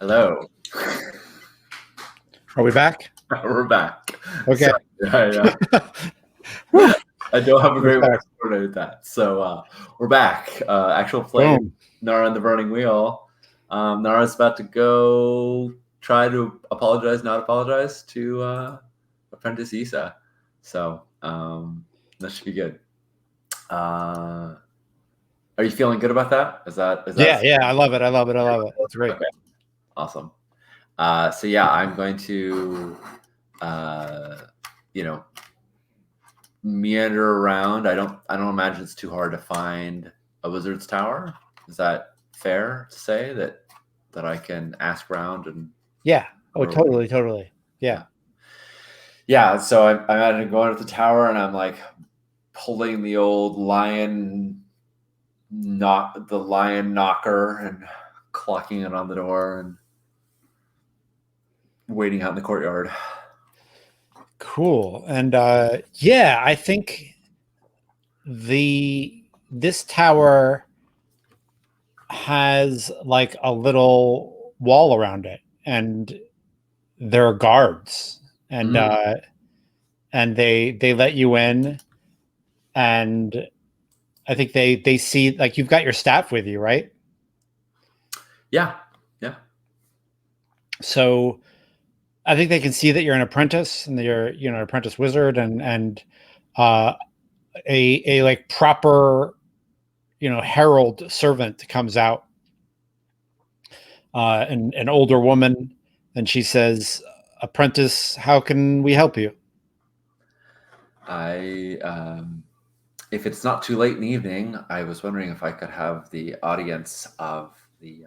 Hello. Are we back? We're back. Okay. I don't have a great way back. to coordinate that. So we're back. Actual play, Boom. Nara and the Burning Wheel. Nara's about to go try to not apologize to Apprentice Issa. So that should be good. Are you feeling good about that? Is that Yeah, I love it. It's great. Okay. Awesome. So yeah, I'm going to meander around. I don't imagine it's too hard to find a wizard's tower. Is that fair to say that I can ask around and Yeah. Oh, totally. Yeah. Yeah, so I imagine going to the tower and I'm like pulling the old lion knocker and clocking it on the door and waiting out in the courtyard. Cool. And yeah, I think this tower has like a little wall around it, and there are guards, and they let you in, and I think they see, like, you've got your staff with you, right? Yeah. So I think they can see that you're an apprentice and that you're, an apprentice wizard, and uh, a like proper, herald servant comes out, an older woman, and she says, "Apprentice, how can we help you?" If it's not too late in the evening, I was wondering if I could have the audience of the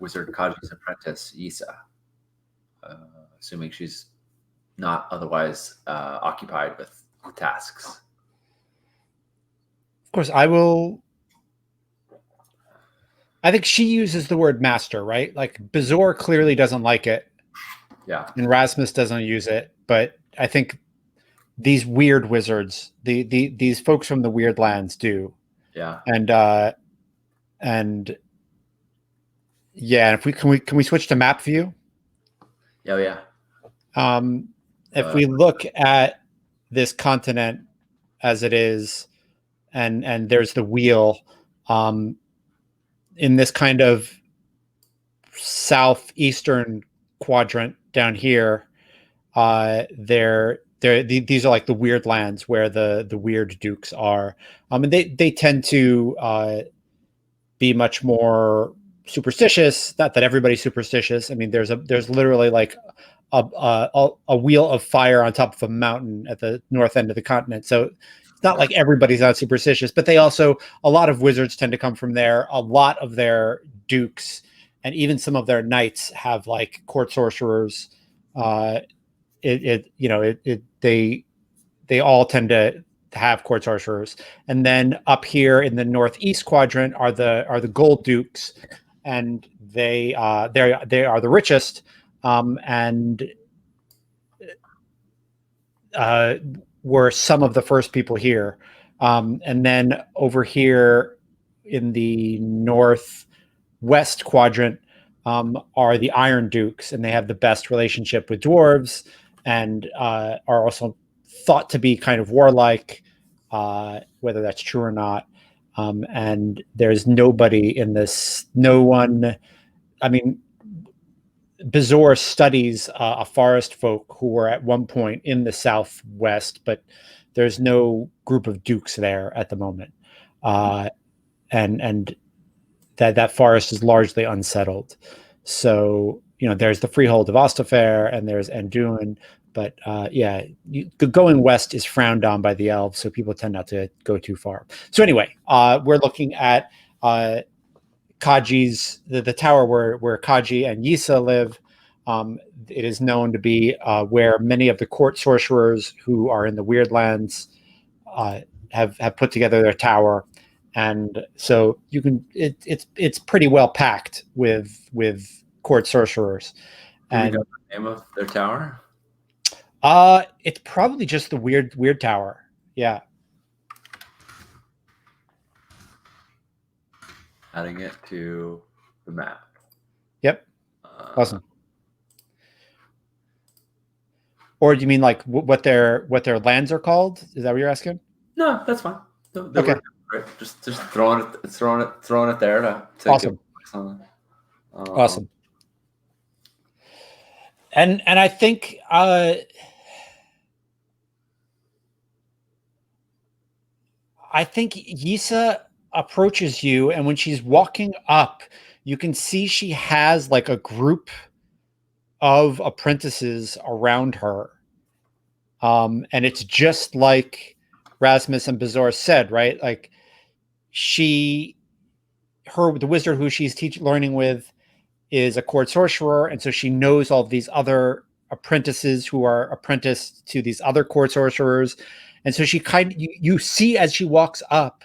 Wizard Kaji's apprentice, Issa, assuming she's not otherwise occupied with tasks. Of course, I will. I think she uses the word master, right? Like, Bezor clearly doesn't like it. Yeah. And Rasmus doesn't use it, but I think these weird wizards, these folks from the weird lands do. Yeah. And yeah, if can we switch to map view? Yeah. If we look at this continent as it is, and there's the wheel, in this kind of southeastern quadrant down here, these are like the weird lands where the weird dukes are, and they tend to be much more superstitious. Not that everybody's superstitious. I mean, there's literally like a wheel of fire on top of a mountain at the north end of the continent. So it's not like everybody's not superstitious, but a lot of wizards tend to come from there. A lot of their dukes and even some of their knights have like court sorcerers. They all tend to have court sorcerers. And then up here in the northeast quadrant are the gold dukes, and they are the richest, and were some of the first people here. And then over here in the northwest quadrant are the Iron Dukes, and they have the best relationship with dwarves, and are also thought to be kind of warlike, whether that's true or not. And there's nobody in this. No one. I mean, Bezor studies a forest folk who were at one point in the southwest, but there's no group of dukes there at the moment, and that forest is largely unsettled. So there's the freehold of Ostafair and there's Anduin, but going west is frowned on by the elves, so people tend not to go too far. So anyway, we're looking at Kaji's the tower where Kaji and Yisa live. It is known to be where many of the court sorcerers who are in the Weird Lands have put together their tower, and so you can it's pretty well packed with court sorcerers. Do we know the name of their tower? It's probably just the weird tower. Yeah. Adding it to the map. Yep. Awesome. Or do you mean like what their lands are called? Is that what you're asking? No, that's fine. They Okay. work great. Just throwing it there to Awesome. give some. Awesome. And I think Yisa approaches you, and when she's walking up, you can see she has like a group of apprentices around her. And it's just like Rasmus and Bazor said, right? Like the wizard who she's learning with is a court sorcerer, and so she knows all these other apprentices who are apprenticed to these other court sorcerers, and so she you see as she walks up,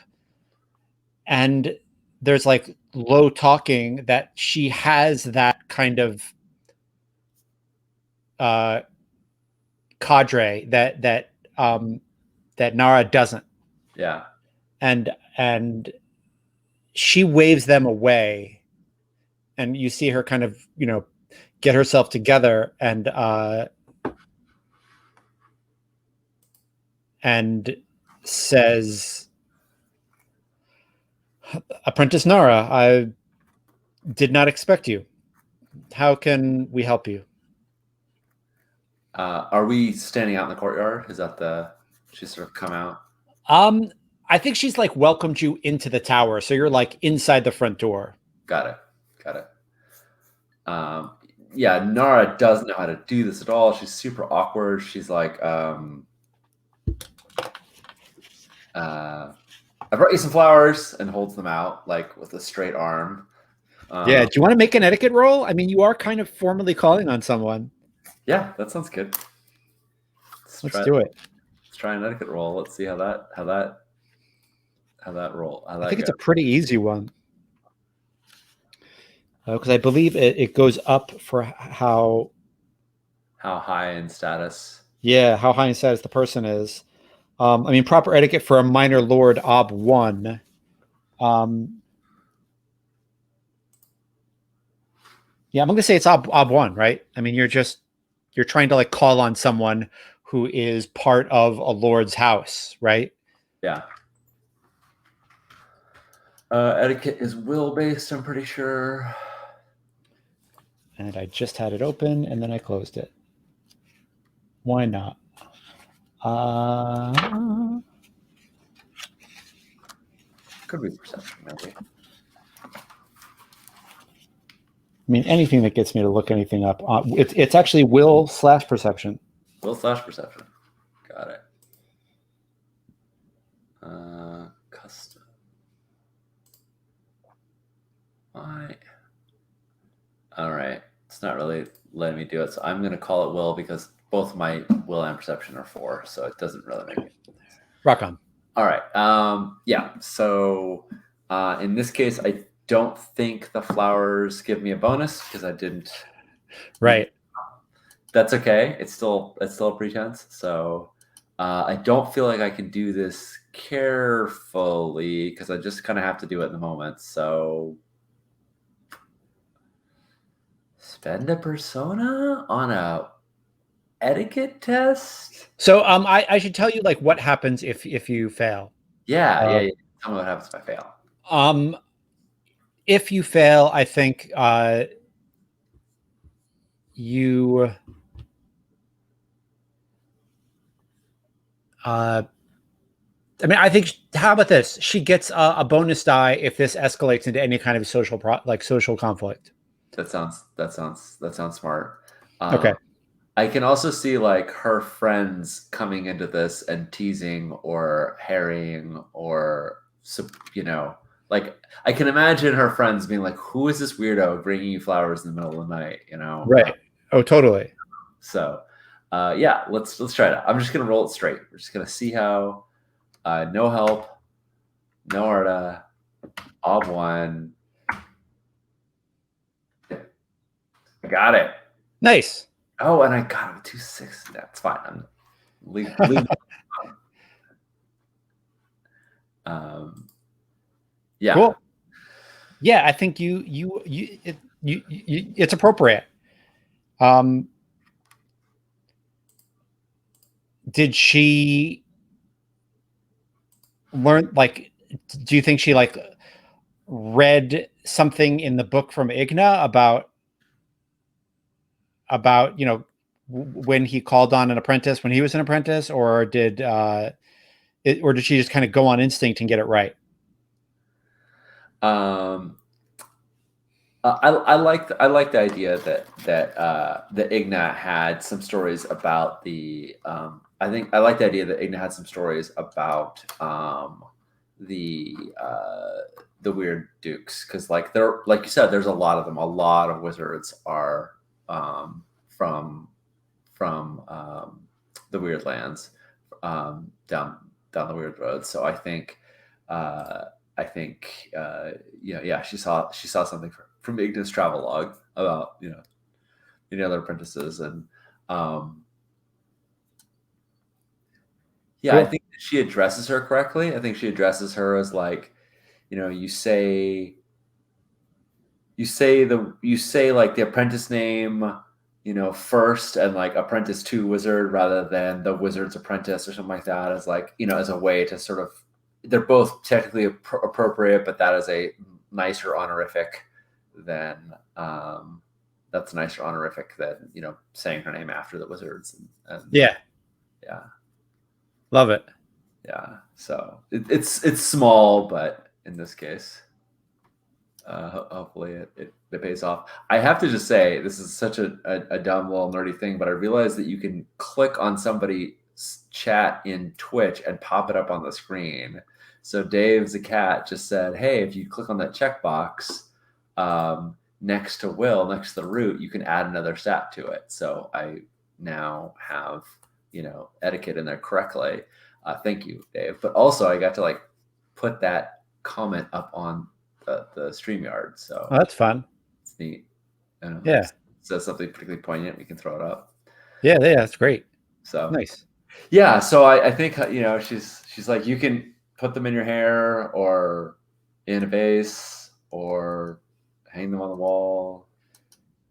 and there's like low talking that she has that kind of cadre that Nara doesn't. Yeah. And she waves them away, and you see her kind of, get herself together and says, "Apprentice Nara, I did not expect you. How can we help you?" Are we standing out in the courtyard? Is that she's sort of come out? I think she's like welcomed you into the tower, so you're like inside the front door. Got it. Yeah, Nara doesn't know how to do this at all. She's super awkward. She's like, I brought you some flowers, and holds them out like with a straight arm. Yeah, do you want to make an etiquette roll? I mean, you are kind of formally calling on someone. Yeah, that sounds good. Let's do it. Let's try an etiquette roll. Let's see how that roll. I think it's a pretty easy one. Because I believe it goes up for how high in status. Yeah, how high in status the person is. I mean, proper etiquette for a minor lord, Ob 1. Yeah, I'm going to say it's Ob 1, right? I mean, you're trying to like call on someone who is part of a lord's house, right? Yeah. Etiquette is will-based, I'm pretty sure. And I just had it open, and then I closed it. Why not? Could be perception, maybe. I mean, anything that gets me to look anything up. It's actually will/perception. Will/perception. Got it. Custom. All right. It's not really letting me do it, so I'm going to call it will because both my will and perception are 4, so it doesn't really make it. Rock on. All right. Yeah. So in this case, I don't think the flowers give me a bonus because I didn't. Right. That's okay. It's still a pretense. So I don't feel like I can do this carefully because I just kind of have to do it in the moment. So spend a persona on a etiquette test. So I should tell you like what happens if you fail. Yeah. Tell me what happens if I fail. If you fail, I think you I mean, I think. How about this? She gets a bonus die if this escalates into any kind of social conflict. That sounds smart. Okay. I can also see like her friends coming into this and teasing or harrying or like I can imagine her friends being like, "Who is this weirdo bringing you flowers in the middle of the night?" Right. Oh, totally. So, yeah, let's try it out. I'm just gonna roll it straight. We're just gonna see how. No help, no Arda, Ob 1. I got it. Nice. Oh, and I got it 2/6. That's fine. I'm leave yeah. Cool. Yeah, I think it's appropriate. Um, did she learn, like, do you think she like read something in the book from Igna about when he called on an apprentice when he was an apprentice, or did she just kind of go on instinct and get it right? Um, I like the idea that Igna had some stories about the. I think I like the idea that Igna had some stories about the uh, the weird dukes, because like you said, there's a lot of them. A lot of wizards are from the weird lands, down the weird road. So uh, I think yeah, she saw something from Igna's travel log about the other apprentices, and um, yeah, I Cool. think she addresses her correctly. I think she addresses her as like, you say like the apprentice name, first, and like apprentice to wizard, rather than the wizard's apprentice or something like that, as like, as a way to sort of, they're both technically appropriate, but that is a nicer honorific than that's nicer honorific than saying her name after the wizards, and Yeah, yeah. love it. Yeah, so it's small, but in this case, hopefully it pays off. I have to just say, this is such a dumb little nerdy thing, but I realized that you can click on somebody's chat in Twitch and pop it up on the screen. So Dave the cat just said, "Hey, if you click on that checkbox next to Will, next to the root, you can add another stat to it." So I now have etiquette in there correctly. Thank you, Dave. But also, I got to like put that comment up on the StreamYard. So Oh, that's fun. it's neat. If Yeah, it says something particularly poignant, we can throw it up. yeah, yeah. That's great. So Nice. yeah, so I think she's like, you can put them in your hair or in a vase or hang them on the wall.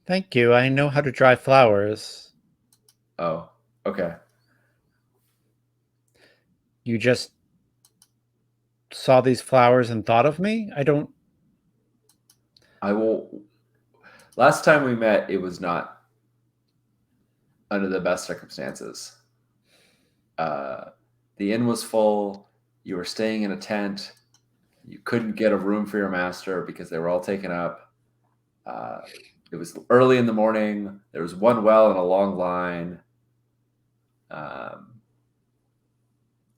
Thank you. I know how to dry flowers. Oh, okay. You just saw these flowers and thought of me? I don't. I will. Last time we met, it was not under the best circumstances. Uh, the inn was full. You were staying in a tent. You couldn't get a room for your master because they were all taken up. Uh, it was early in the morning. There was one well and a long line. Um,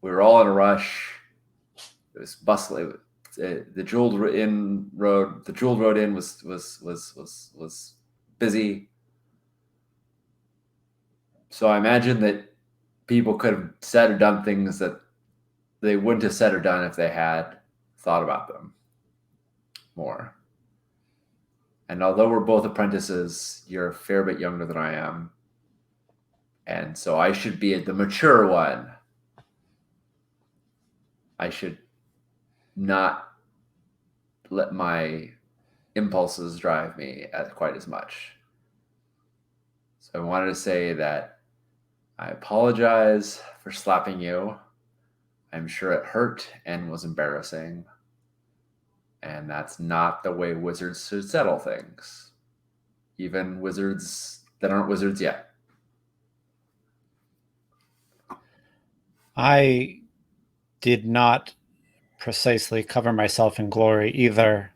we were all in a rush. It was bustling. The Jeweled Road Inn was busy. So I imagine that people could have said or done things that they wouldn't have said or done if they had thought about them more. And although we're both apprentices, you're a fair bit younger than I am. And so I should be the mature one. I should not let my impulses drive me quite as much. So I wanted to say that I apologize for slapping you. I'm sure it hurt and was embarrassing. And that's not the way wizards should settle things. Even wizards that aren't wizards yet. I did not precisely cover myself in glory either.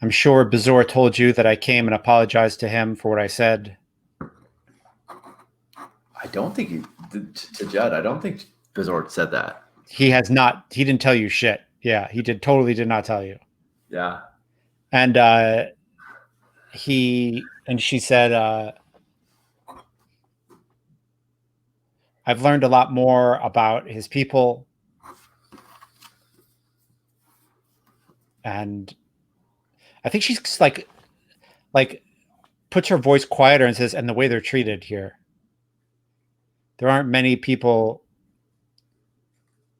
I'm sure Bezor told you that I came and apologized to him for what I said. I don't think to Judd, I don't think Bizort said that. He has not. He didn't tell you shit. Yeah, he did. Totally did not tell you. Yeah. And she said, I've learned a lot more about his people, and I think she's like puts her voice quieter and says, and the way they're treated here. There aren't many people.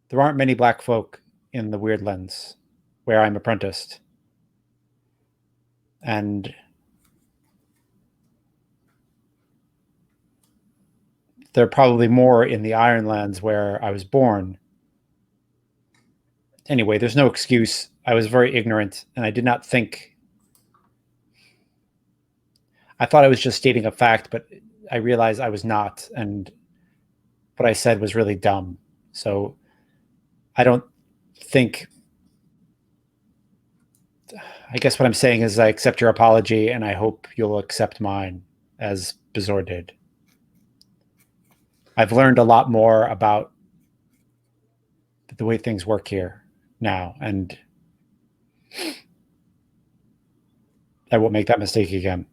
There aren't many black folk in the Weird Lens where I'm apprenticed. And there are probably more in the Ironlands where I was born. Anyway, there's no excuse. I was very ignorant, and I did not think. I thought I was just stating a fact, but I realized I was not, and what I said was really dumb. So I don't think. I guess what I'm saying is I accept your apology, and I hope you'll accept mine, as Bezor did. I've learned a lot more about the way things work here now, and I won't make that mistake again.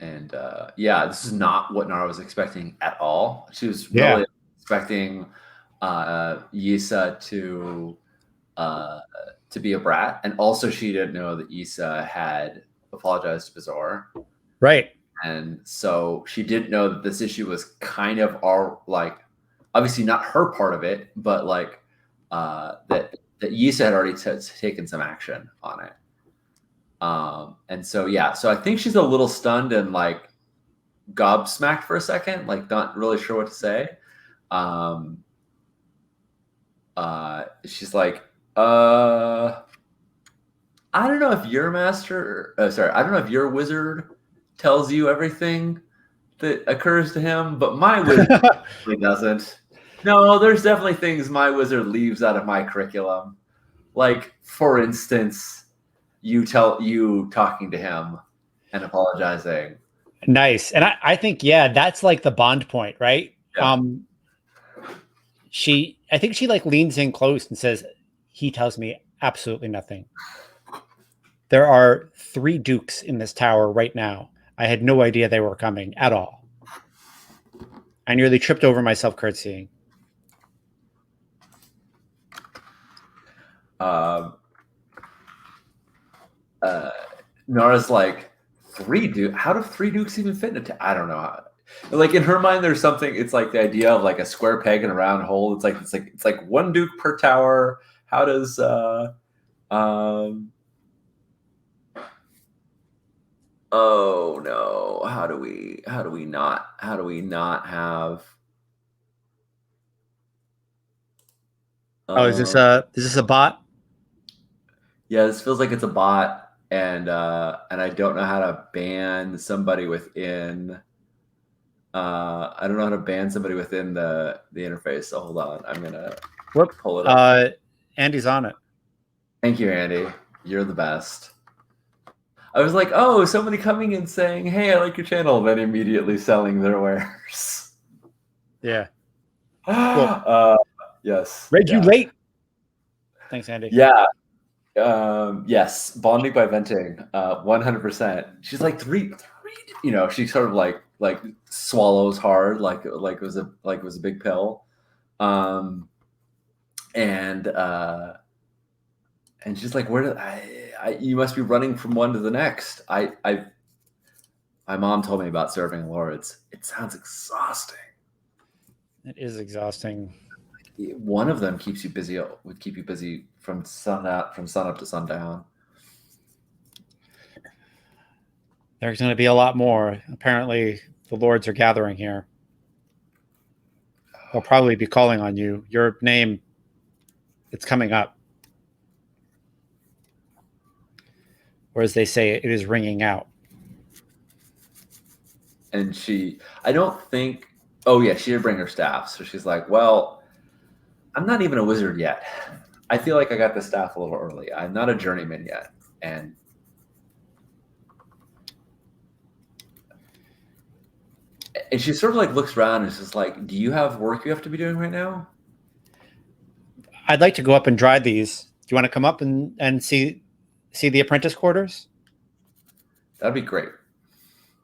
And yeah, this is not what Nara was expecting at all. She was really expecting Yisa to be a brat, and also she didn't know that Yisa had apologized to Bezor. Right. And so she didn't know that this issue was kind of like obviously not her part of it, but like that Yisa had already taken some action on it. And so yeah, so I think she's a little stunned and like gobsmacked for a second, like not really sure what to say. She's like, I don't know if your master, sorry, I don't know if your wizard tells you everything that occurs to him, but my wizard really doesn't. No, there's definitely things my wizard leaves out of my curriculum. Like, for instance, you talking to him and apologizing. Nice. And I think, yeah, that's like the bond point, right? Yeah. I think she like leans in close and says, he tells me absolutely nothing. There are 3 dukes in this tower right now. I had no idea they were coming at all. I nearly tripped over myself curtsying. Nara's like, 3 dukes? How do 3 dukes even fit in I don't know how. Like in her mind, there's something. It's like the idea of like a square peg in a round hole. It's like 1 duke per tower. How does oh no, how do we not have Is this a bot? Yeah, this feels like it's a bot, and I don't know how to ban somebody within I don't know how to ban somebody within the interface. So hold on, I'm gonna pull it up. Andy's on it. Thank you, Andy. You're the best. I was like, oh, somebody coming and saying, hey, I like your channel, then immediately selling their wares. Yeah. Cool. Yes. Read you late. Thanks, Andy. Yeah. Yes. Bonding by venting. 100%. She's like three, you know, she sort of like swallows hard, like it was a big pill. And she's like, where did you must be running from one to the next. My mom told me about serving lords. It sounds exhausting. It is exhausting. One of them keeps you busy. Would keep you busy from sun up to sundown. There's going to be a lot more. Apparently, the lords are gathering here. They'll probably be calling on you. Your name, it's coming up. Or as they say, it is ringing out. And I don't think, oh yeah, she did bring her staff. So she's like, well, I'm not even a wizard yet. I feel like I got the staff a little early. I'm not a journeyman yet. And she sort of like looks around and is just like, do you have work you have to be doing right now? I'd like to go up and dry these. Do you want to come up and see the apprentice quarters? That'd be great.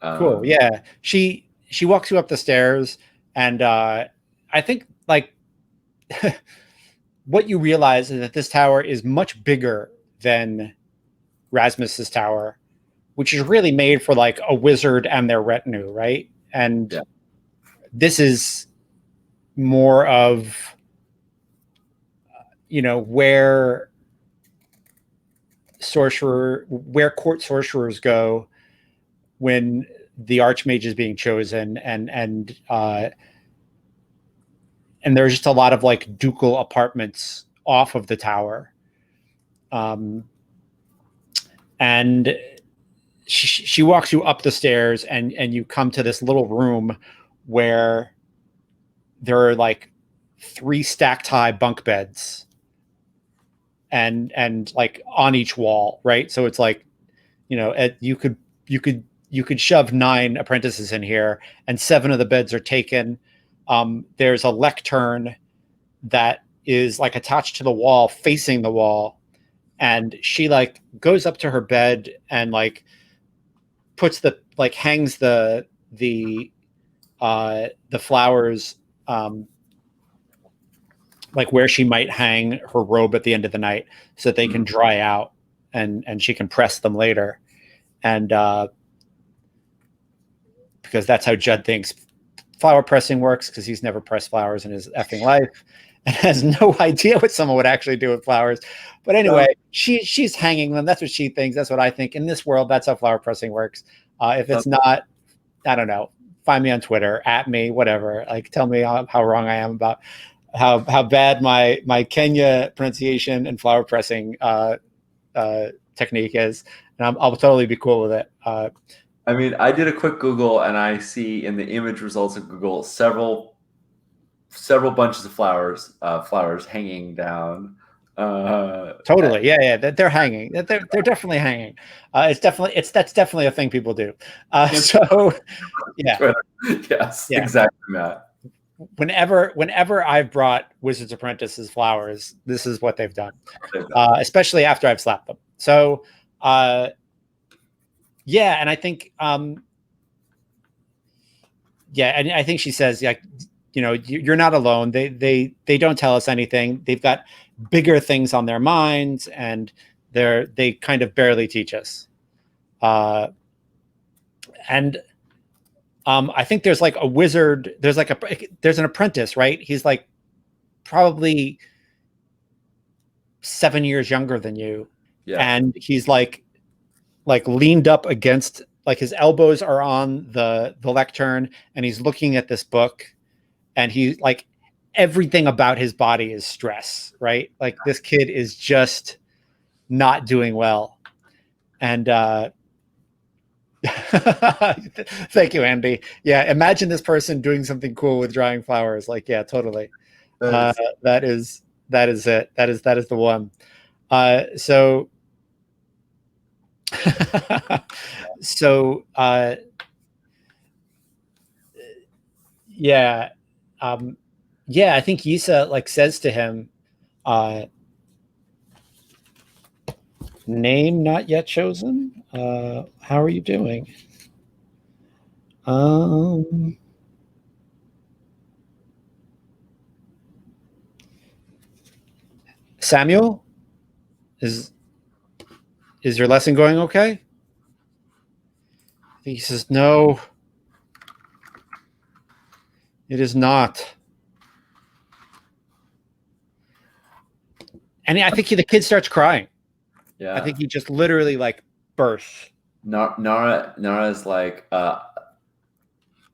Cool. Yeah. She walks you up the stairs, and I think like what you realize is that this tower is much bigger than Rasmus's tower, which is really made for like a wizard and their retinue, right? And this is more of where court sorcerers go when the archmage is being chosen, and there's just a lot of like ducal apartments off of the tower. And she walks you up the stairs, and you come to this little room where there are like 3 stacked high bunk beds, and like on each wall, right? So it's like, you could shove 9 apprentices in here, and 7 of the beds are taken. There's a lectern that is like attached to the wall, facing the wall, and she like goes up to her bed and like puts hangs the flowers, like where she might hang her robe at the end of the night, so that they can dry out, and she can press them later. And because that's how Judd thinks flower pressing works, because he's never pressed flowers in his effing life and has no idea what someone would actually do with flowers. But anyway, she's hanging them. That's what she thinks. That's what I think. In this world, that's how flower pressing works. If it's not, I don't know. Find me on Twitter, at me, whatever. Like, tell me how wrong I am about how bad my Kenya pronunciation and flower pressing technique is, and I'll totally be cool with it. I mean, I did a quick Google, and I see in the image results of Google several bunches of flowers hanging down. Totally, yeah, they're hanging. They're definitely hanging. That's definitely a thing people do. So, yeah, Twitter. Yes, yeah. exactly, Matt. Whenever I've brought Wizard's Apprentices flowers, this is what they've done. Especially after I've slapped them. So, yeah, and I think, and I think she says, like, you're not alone. They don't tell us anything. They've got bigger things on their minds, and they kind of barely teach us. And I think there's like a wizard. There's an apprentice, right? He's like probably 7 years younger than you, and he's like leaned up against, like, his elbows are on the lectern, and he's looking at this book, and he like everything about his body is stress, right? Like, this kid is just not doing well. And thank you, Andy. Yeah, imagine this person doing something cool with drying flowers. Like, yeah, totally. That is it. That is the one. So yeah, I think Yisa like says to him, name not yet chosen. How are you doing? Samuel, is your lesson going okay? I think he says, no, it is not. And I think the kid starts crying. Yeah, I think he just literally like bursts. Nara is like,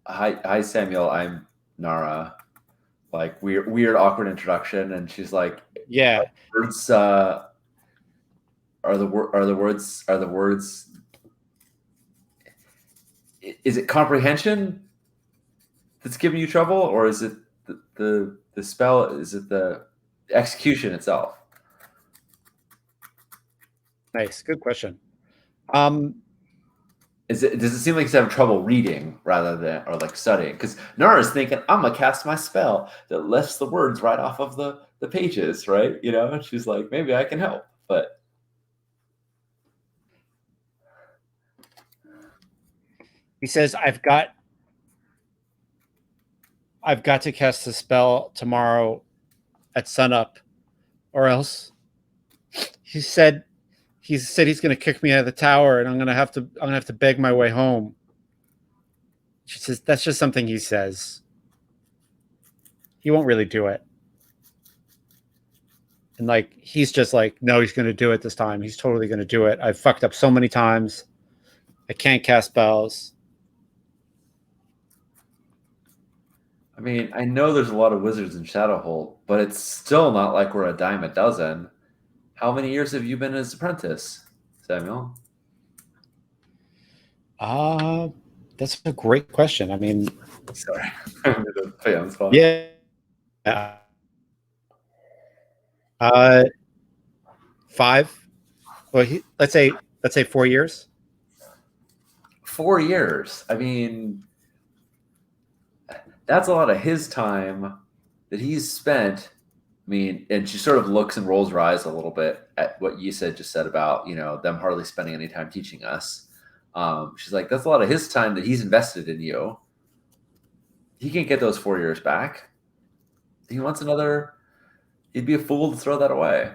hi Samuel, I'm Nara. Like, weird awkward introduction, and she's like, yeah, words are the words. Is it comprehension that's giving you trouble, or is it the spell? Is it the execution itself? Nice, good question. Does it seem like he's having trouble reading rather than, or like studying? Because Nara's thinking, I'm gonna cast my spell that lifts the words right off of the pages, right? And she's like, maybe I can help, but he says, I've got to cast the spell tomorrow at sunup, or else he said he's going to kick me out of the tower, and I'm going to have to beg my way home. She says, that's just something he says. He won't really do it. And like he's just like, no, he's gonna do it this time. He's totally gonna do it. I've fucked up so many times. I can't cast spells. I mean, I know there's a lot of wizards in Shadowhold, but it's still not like we're a dime a dozen. How many years have you been his apprentice, Samuel? Uh that's a great question. I mean, Sorry, I'm gonna put you on the spot. yeah. Uh 5. Well, let's say 4 years. 4 years. I mean, that's a lot of his time that he's spent. I mean, and she sort of looks and rolls her eyes a little bit at what you just said about, them hardly spending any time teaching us. She's like, that's a lot of his time that he's invested in you. He can't get those 4 years back. He wants another. He'd be a fool to throw that away.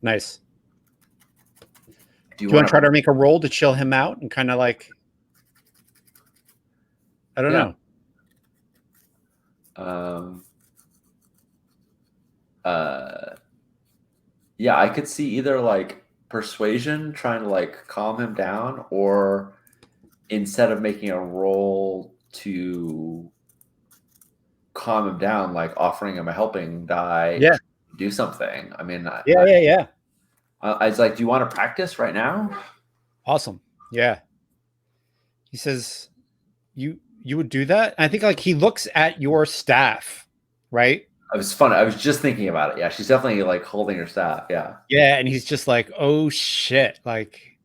Nice. Do you Do you want want to try to make a roll to chill him out and kind of like, I don't Yeah. know. Yeah, I could see either like persuasion, trying to like calm him down, or instead of making a roll to calm him down, like offering him a helping die, Yeah. do something. I mean, Yeah. I was like, do you want to practice right now? Awesome. Yeah. He says, you would do that? And I think like he looks at your staff, right? It was fun. I was just thinking about it. Yeah, she's definitely like holding her staff. Yeah. Yeah, and he's just like, oh shit. Like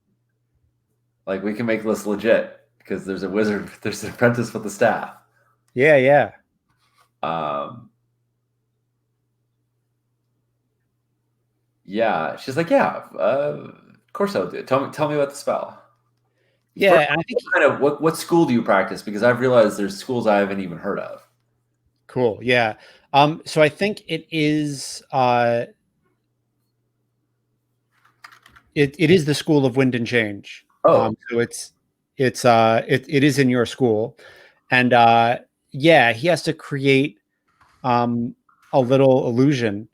we can make this legit because there's a wizard, there's an apprentice with the staff. Yeah. Yeah, she's like, yeah, of course I'll do it. Tell me about the spell. Yeah, First, and I think what school do you practice? Because I've realized there's schools I haven't even heard of. cool. Yeah. So I think it is it is the School of Wind and Change. Oh, So it is in your school. And yeah, he has to create um a little illusion.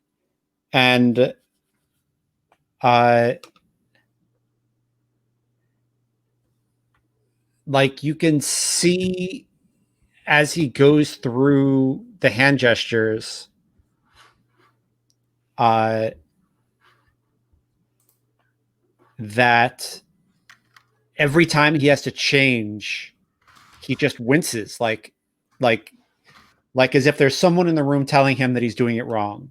And uh like you can see as he goes through the hand gestures, uh that every time he has to change, he just winces like like as if there's someone in the room telling him that he's doing it wrong.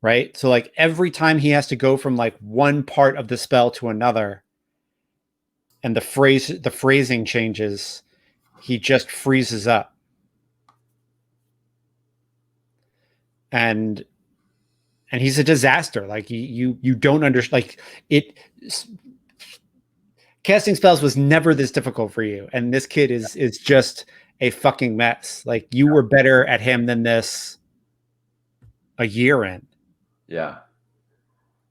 Right? So like every time he has to go from like one part of the spell to another and the phrasing changes, he just freezes up. And he's a disaster. Like you don't understand like it casting spells was never this difficult for you, and this kid is just a fucking mess. Like you were better at him than this a year in. yeah.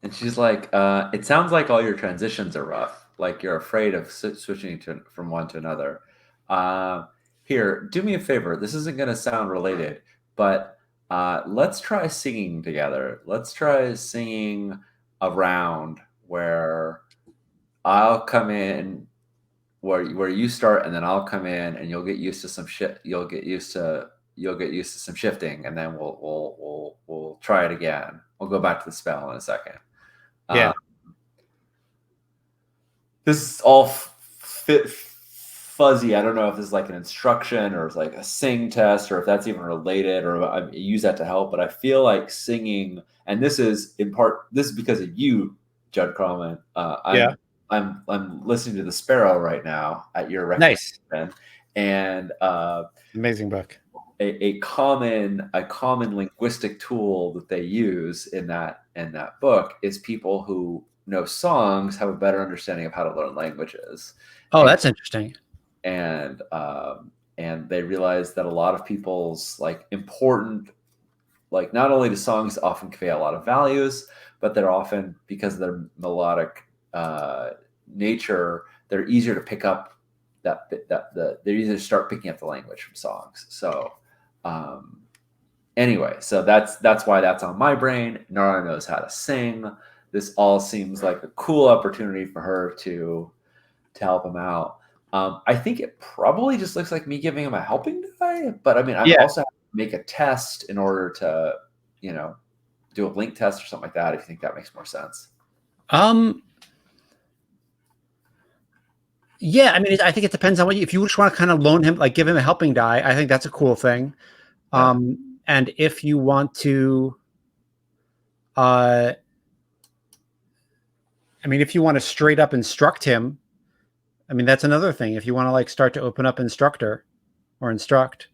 And she's like, it sounds like all your transitions are rough. Like you're afraid of switching from one to another. Uh, Here, do me a favor. This isn't going to sound related, but let's try singing together. Let's try singing a round where I'll come in where you start, and then I'll come in, and you'll get used to some shit. You'll get used to some shifting, and then we'll try it again. We'll go back to the spell in a second. Yeah. This is all fuzzy. I don't know if this is like an instruction or it's like a sing test or if that's even related or I use that to help. But I feel like singing, and this is in part, this is because of you, Judd Carlman. Yeah. I'm listening to The Sparrow right now at your Nice. recommendation, and Amazing book. a common linguistic tool that they use in that book is people who know songs have a better understanding of how to learn languages. Oh, that's interesting. And they realize that a lot of people's like important, like not only do songs often convey a lot of values, but they're often, because of their melodic nature, they're easier to pick up they're easier to start picking up the language from songs. So Anyway, so that's why that's on my brain. Nara knows how to sing. This all seems like a cool opportunity for her to help him out. I think it probably just looks like me giving him a helping die, but I mean, I'm Yeah. also make a test in order to, do a link test or something like that. If you think that makes more sense. Yeah, I mean, I think it depends on what if you just want to kind of loan him, like give him a helping die. I think that's a cool thing. Yeah. And if you want to, I mean, if you want to straight up instruct him, I mean, that's another thing. If you want to like start to open up instructor or instruct.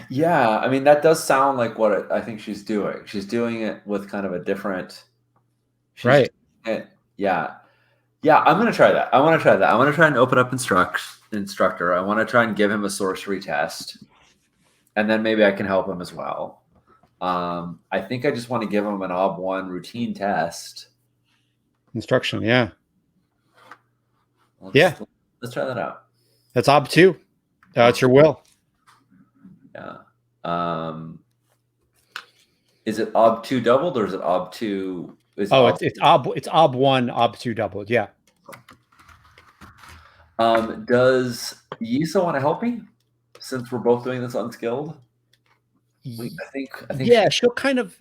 Yeah, I mean that does sound like what I think she's doing. She's doing it with kind of a different. She's Right. yeah, yeah. I'm gonna try that. I want to try that. I want to try and open up instructor. I want to try and give him a sorcery test, and then maybe I can help him as well. I think I just want to give him an OB1 routine test. Instruction. Yeah. Let's try that out. That's OB2. It's your will. Yeah. Is it OB2 doubled or is it OB2? It's OB1, OB2 doubled. Yeah. Does Yisa want to help me since we're both doing this unskilled? I think. Yeah, she'll kind of.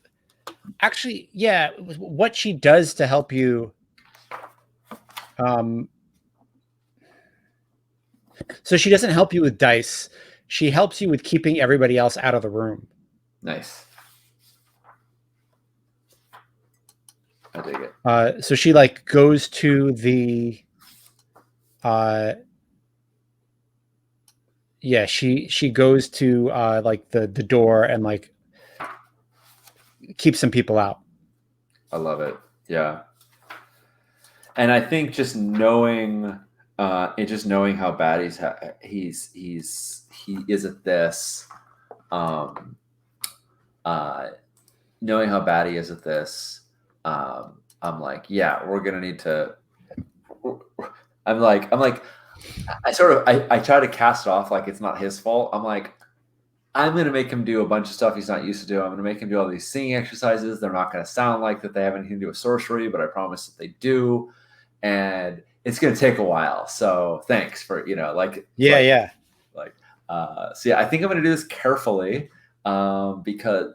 Actually, yeah. What she does to help you. So she doesn't help you with dice. She helps you with keeping everybody else out of the room. Nice. I dig it. So she like goes to the. Yeah, she goes to like the door and like keep some people out. I love it. Yeah. And I think just knowing how bad he is at this, knowing how bad he is at this, I'm like, yeah, we're gonna need to. I'm like, I try to cast it off like it's not his fault. I'm like, I'm going to make him do a bunch of stuff he's not used to do. I'm going to make him do all these singing exercises. They're not going to sound like that they have anything to do with sorcery, but I promise that they do. And it's going to take a while. So thanks for, yeah. So yeah, I think I'm going to do this carefully because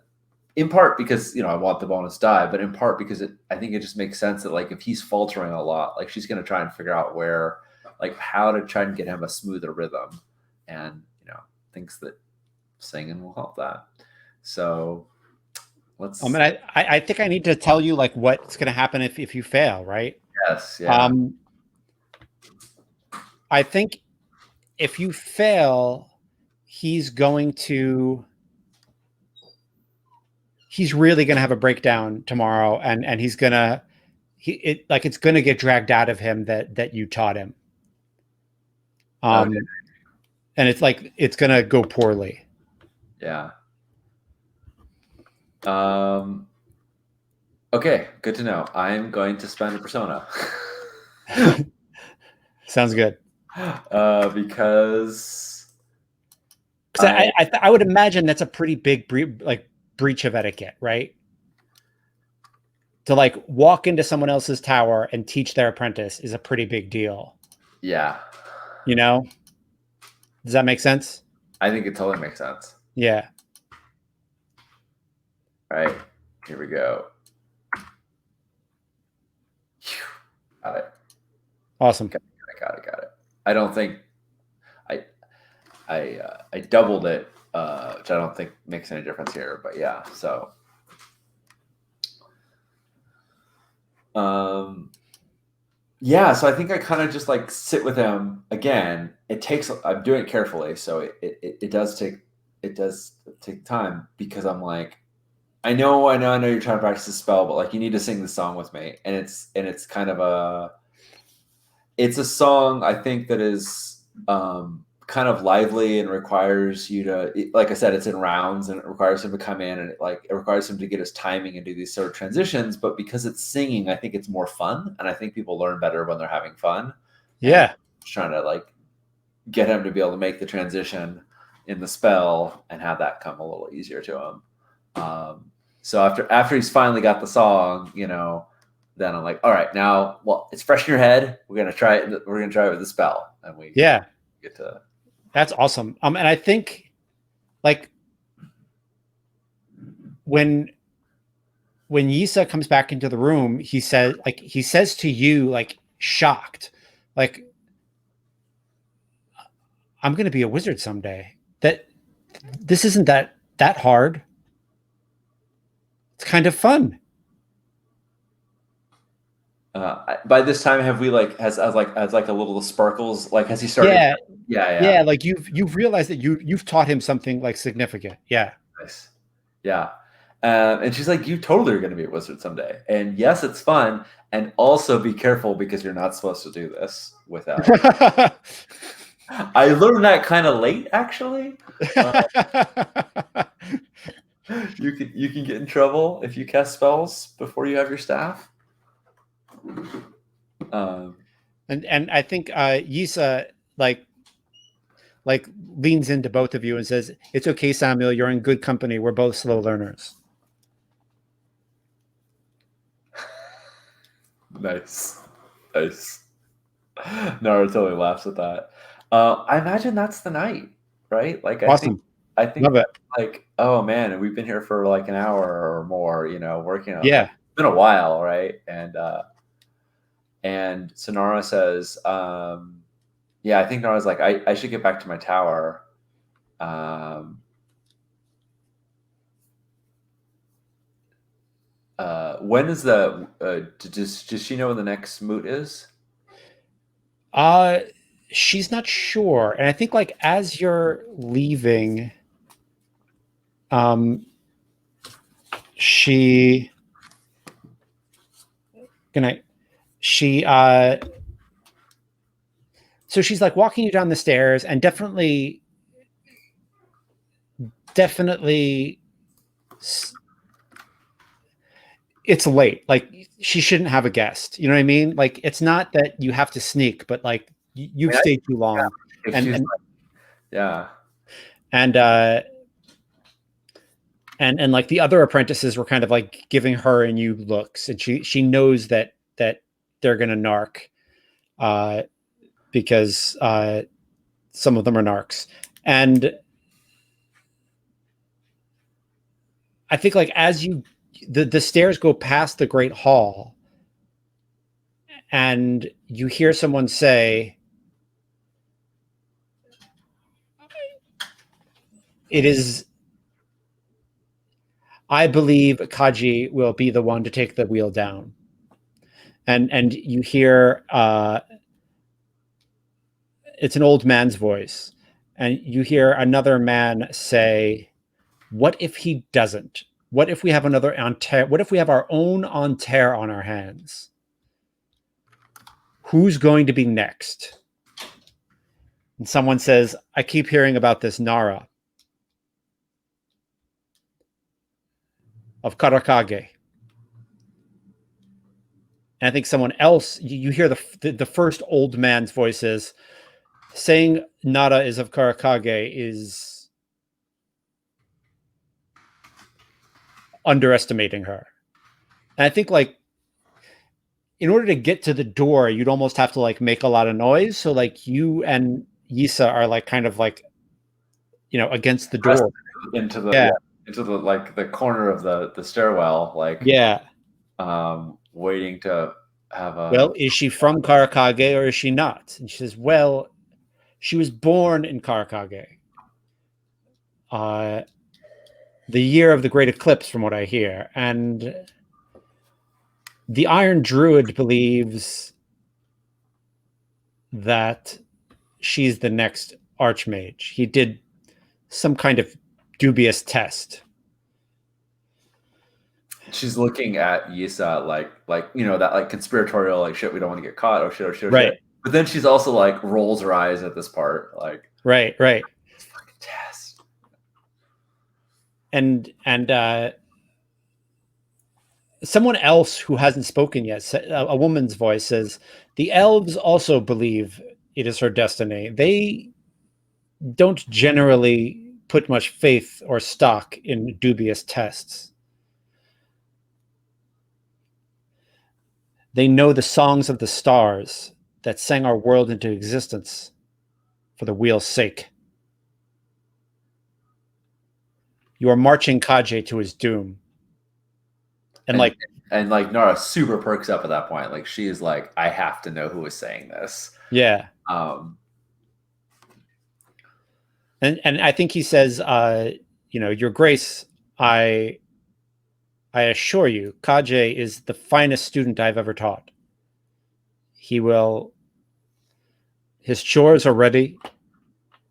in part because, I want the bonus die, but in part because I think it just makes sense that like, if he's faltering a lot, like she's going to try and figure out how to try and get him a smoother rhythm and, thinks that singing will help that. So let's. I mean, I think I need to tell you like what's going to happen if you fail, right? Yes. Yeah. I think if you fail, he's really going to have a breakdown tomorrow, and it's going to get dragged out of him that you taught him. Okay. And it's like it's going to go poorly. Yeah. Okay, good to know. I'm going to spend a persona. Sounds good. Because I would imagine that's a pretty big breach of etiquette, right? To like walk into someone else's tower and teach their apprentice is a pretty big deal. Yeah. Does that make sense? I think it totally makes sense. Yeah. All right. Here we go. Got it. Awesome. Got it. I don't think I doubled it, which I don't think makes any difference here, but yeah. So, yeah. So I think I kind of just like sit with him again. I'm doing it carefully, so it does take time because I'm like, I know you're trying to practice a spell, but like you need to sing the song with me, and it's kind of it's a song I think that is kind of lively and requires you to, like I said, it's in rounds and it requires him to come in and it requires him to get his timing and do these sort of transitions. But because it's singing, I think it's more fun, and I think people learn better when they're having fun. Yeah, trying to like get him to be able to make the transition in the spell and have that come a little easier to him. So after he's finally got the song, then I'm like, all right, now, well, it's fresh in your head. We're gonna try it. We're gonna try it with the spell, and we get to. That's awesome. And I think, like, when Yisa comes back into the room, he says to you, like, shocked, like, I'm going to be a wizard someday. That this isn't that hard. It's kind of fun. By this time, have we has a little sparkles? Like, has he started? Yeah. Like you've realized that you've taught him something like significant. Yeah. Nice. Yeah. And she's like, you totally are going to be a wizard someday. And yes, it's fun. And also be careful because you're not supposed to do this without. I learned that kind of late, actually. You can get in trouble if you cast spells before you have your staff. And I think Yisa like leans into both of you and says, "It's okay, Samuel. You're in good company. We're both slow learners." Nice. Nara totally laughs at that. I imagine that's the night, right? Like, awesome. I think Love it. Like, oh man, and we've been here for like an hour or more, working on it. Yeah. It's been a while, right? And so Nara says, yeah, I think Nara's like, I should get back to my tower. When is the does she know when the next moot is? She's not sure. And I think, like, as you're leaving, she so she's like walking you down the stairs, and definitely it's late. Like, she shouldn't have a guest. You know what I mean? Like, it's not that you have to sneak, but like you've stayed too long. Yeah. And like the other apprentices were kind of like giving her and you looks, and she knows that they're gonna narc, because some of them are narcs. And I think, like, as the stairs go past the Great Hall, and you hear someone say, I believe Kaji will be the one to take the wheel down. And you hear it's an old man's voice, and you hear another man say, what if he doesn't? What if we have another Enterre? What if we have our own Enterre on our hands? Who's going to be next? And someone says, I keep hearing about this Nara of Karakage. And I think someone else, you hear the first old man's voices saying Nara is of Karakage is underestimating her. And I think, like, in order to get to the door, you'd almost have to like make a lot of noise. So like you and Yisa are like kind of like, against the door into the like the corner of the stairwell, like waiting to have a. Well, is she from Karakage or is she not? And she says, well, she was born in Karakage. The year of the Great Eclipse, from what I hear. And the Iron Druid believes that she's the next Archmage. He did some kind of dubious test. She's looking at Yisa like that like conspiratorial, like, shit, we don't want to get caught. Oh shit, right. Shit. But then she's also like rolls her eyes at this part, like, right. It's fucking test. And someone else who hasn't spoken yet, a woman's voice says, the elves also believe it is her destiny. They don't generally put much faith or stock in dubious tests. They know the songs of the stars that sang our world into existence for the wheel's sake. You are marching Kaje to his doom. And like, and like Nara super perks up at that point. Like she is like, I have to know who is saying this. yeah. Um, And I think he says, Your Grace, I assure you, Kaje is the finest student I've ever taught. He will, his chores are ready.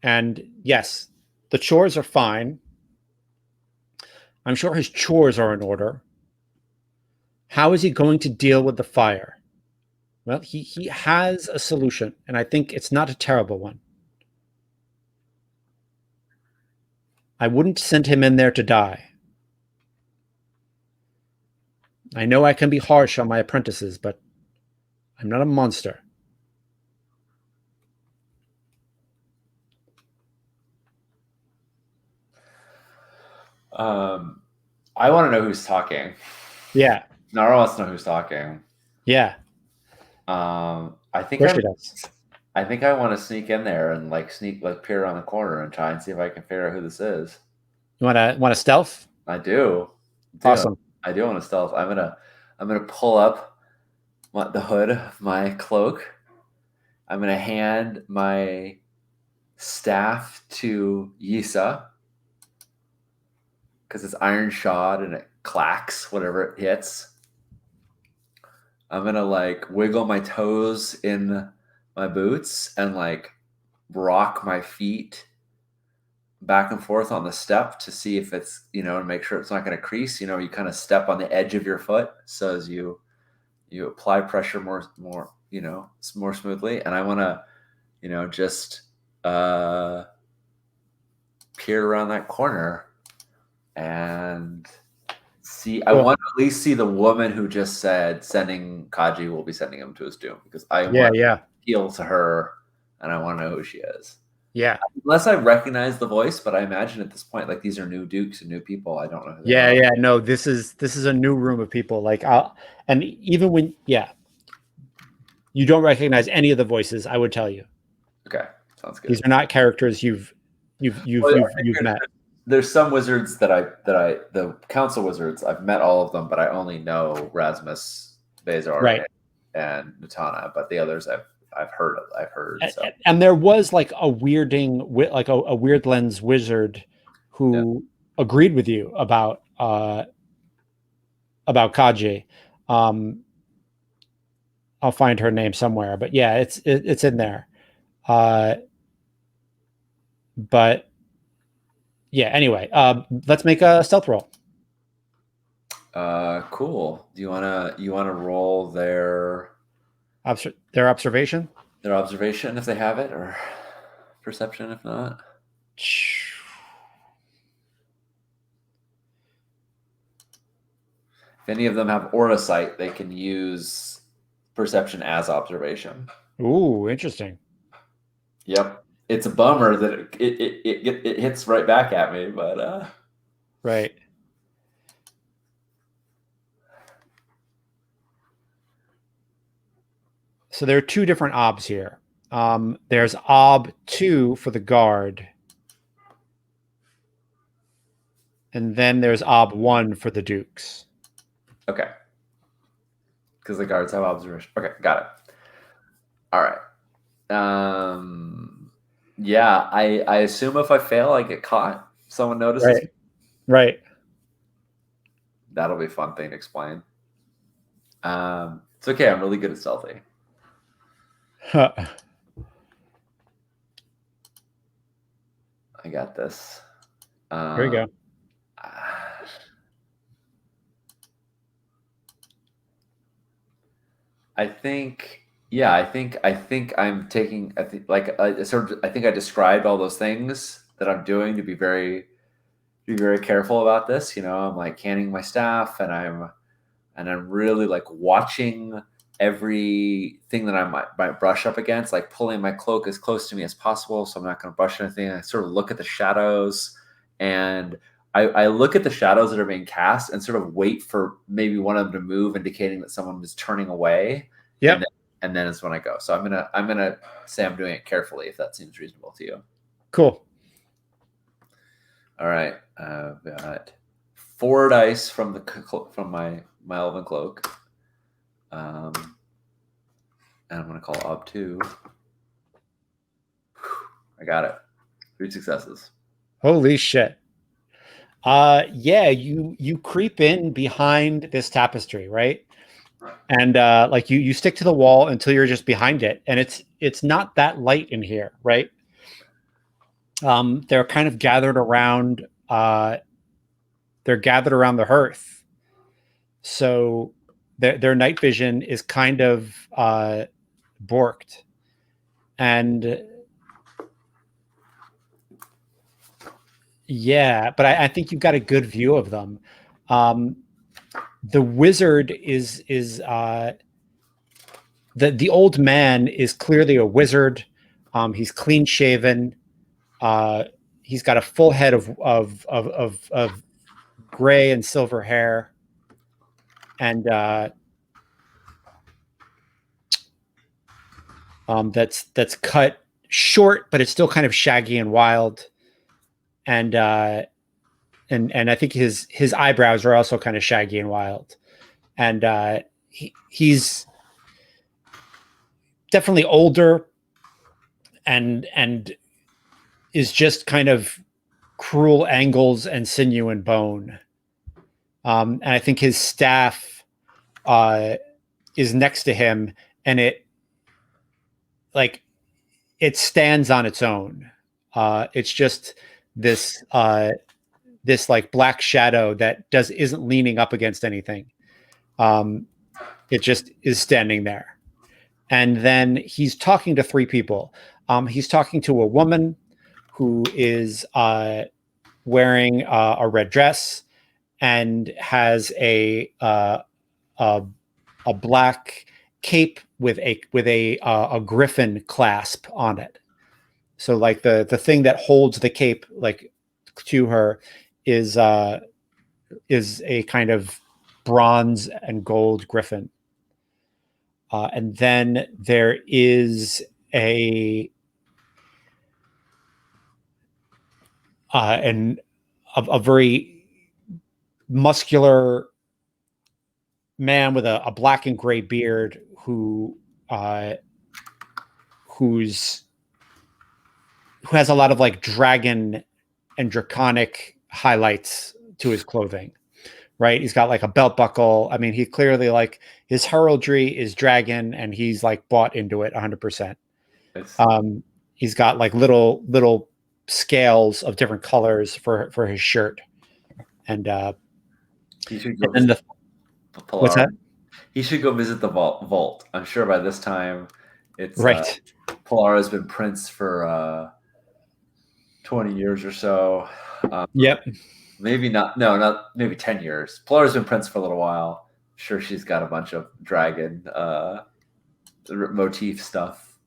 And yes, the chores are fine. I'm sure his chores are in order. How is he going to deal with the fire? Well, he has a solution, and I think it's not a terrible one. I wouldn't send him in there to die. I know I can be harsh on my apprentices, but I'm not a monster. I want to know who's talking. Yeah. Nara wants to know who's talking. Yeah. I think Of course she does. I think I want to sneak in there and like peer around the corner and try and see if I can figure out who this is. You want to stealth? I do. Awesome. I do want to stealth. I'm gonna pull up the hood of my cloak. I'm gonna hand my staff to Yisa because it's iron shod and it clacks whatever it hits. I'm gonna like wiggle my toes in my boots and like rock my feet back and forth on the step to see if it's, to make sure it's not going to crease. You kind of step on the edge of your foot so as you apply pressure more more smoothly. And I want to just peer around that corner and see. I want to at least see the woman who just said sending Kaji will be sending him to his doom, because I want to appeal to her and I want to know who she is. Yeah. Unless I recognize the voice, but I imagine at this point, like, these are new dukes and new people. I don't know who they are. Yeah. No, this is a new room of people. Like, and even when you don't recognize any of the voices, I would tell you. Okay, sounds good. These are not characters you've met. There's some wizards the council wizards, I've met all of them, but I only know Rasmus, Bezor, and Natana. But the others I've heard. So. And there was like a weird lens wizard who agreed with you about Kaji. I'll find her name somewhere, but yeah, it's in there. But yeah, anyway, let's make a stealth roll. Cool. Do you wanna roll their observation? Their observation if they have it, or perception if not. If any of them have aura sight, they can use perception as observation. Ooh, interesting. Yep. It's a bummer that it hits right back at me, but right. So there are two different obs here. There's ob 2 for the guard, and then there's ob 1 for the dukes. Okay. Because the guards have observation. Okay, got it. All right. Yeah, I assume if I fail, I get caught. Someone notices. Right. That'll be a fun thing to explain. It's okay. I'm really good at stealthy. I got this. There you go. I think I'm taking. I think I described all those things that I'm doing to be very careful about this. I'm like canning my staff, and I'm really like watching everything that I might brush up against, like pulling my cloak as close to me as possible, so I'm not going to brush anything. I sort of look at the shadows, and I look at the shadows that are being cast and sort of wait for maybe one of them to move, indicating that someone is turning away. Yep. And then is when I go. So I'm gonna say I'm doing it carefully, if that seems reasonable to you. Cool. All right, I've got 4 dice from my elven cloak, and I'm gonna call Ob 2. I got it. 3 successes. Holy shit. Yeah, you creep in behind this tapestry, right? And like you stick to the wall until you're just behind it, and it's not that light in here, right? They're kind of gathered around the hearth, so their night vision is kind of borked, and yeah, but I think you've got a good view of them. Um, the wizard is the old man is clearly a wizard. He's clean shaven. He's got a full head of gray and silver hair, and that's cut short, but it's still kind of shaggy and wild. And and I think his eyebrows are also kind of shaggy and wild. And he's definitely older, and is just kind of cruel angles and sinew and bone. And I think his staff is next to him, and like it stands on its own. It's just this this like black shadow that isn't leaning up against anything. Um, it just is standing there. And then he's talking to 3 people. He's talking to a woman who is wearing a red dress and has a, a black cape with a griffin clasp on it. So like the thing that holds the cape like to her is a kind of bronze and gold griffin. And then there is an a very muscular man with a black and gray beard uh, who has a lot of like dragon and draconic highlights to his clothing. Right, he's got like a belt buckle. I mean, he clearly like his heraldry is dragon, and he's like bought into it 100%. He's got like little scales of different colors for his shirt, and He should go then visit the what's that? He should go visit the vault. I'm sure by this time, it's Right. Polara's been prince for 20 years or so. Yep. Maybe not. No, not maybe 10 years. Polara's been prince for a little while. Sure, she's got a bunch of dragon motif stuff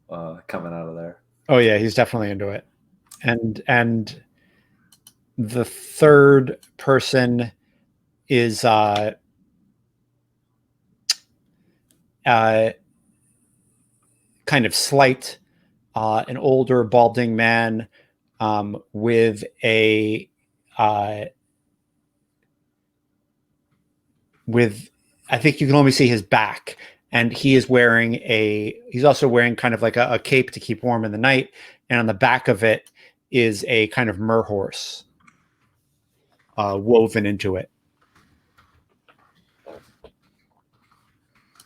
coming out of there. Oh yeah, he's definitely into it. And the third person is kind of slight, an older balding man with with I think you can only see his back, and he's also wearing kind of like a cape to keep warm in the night, and on the back of it is a kind of mer horse woven into it.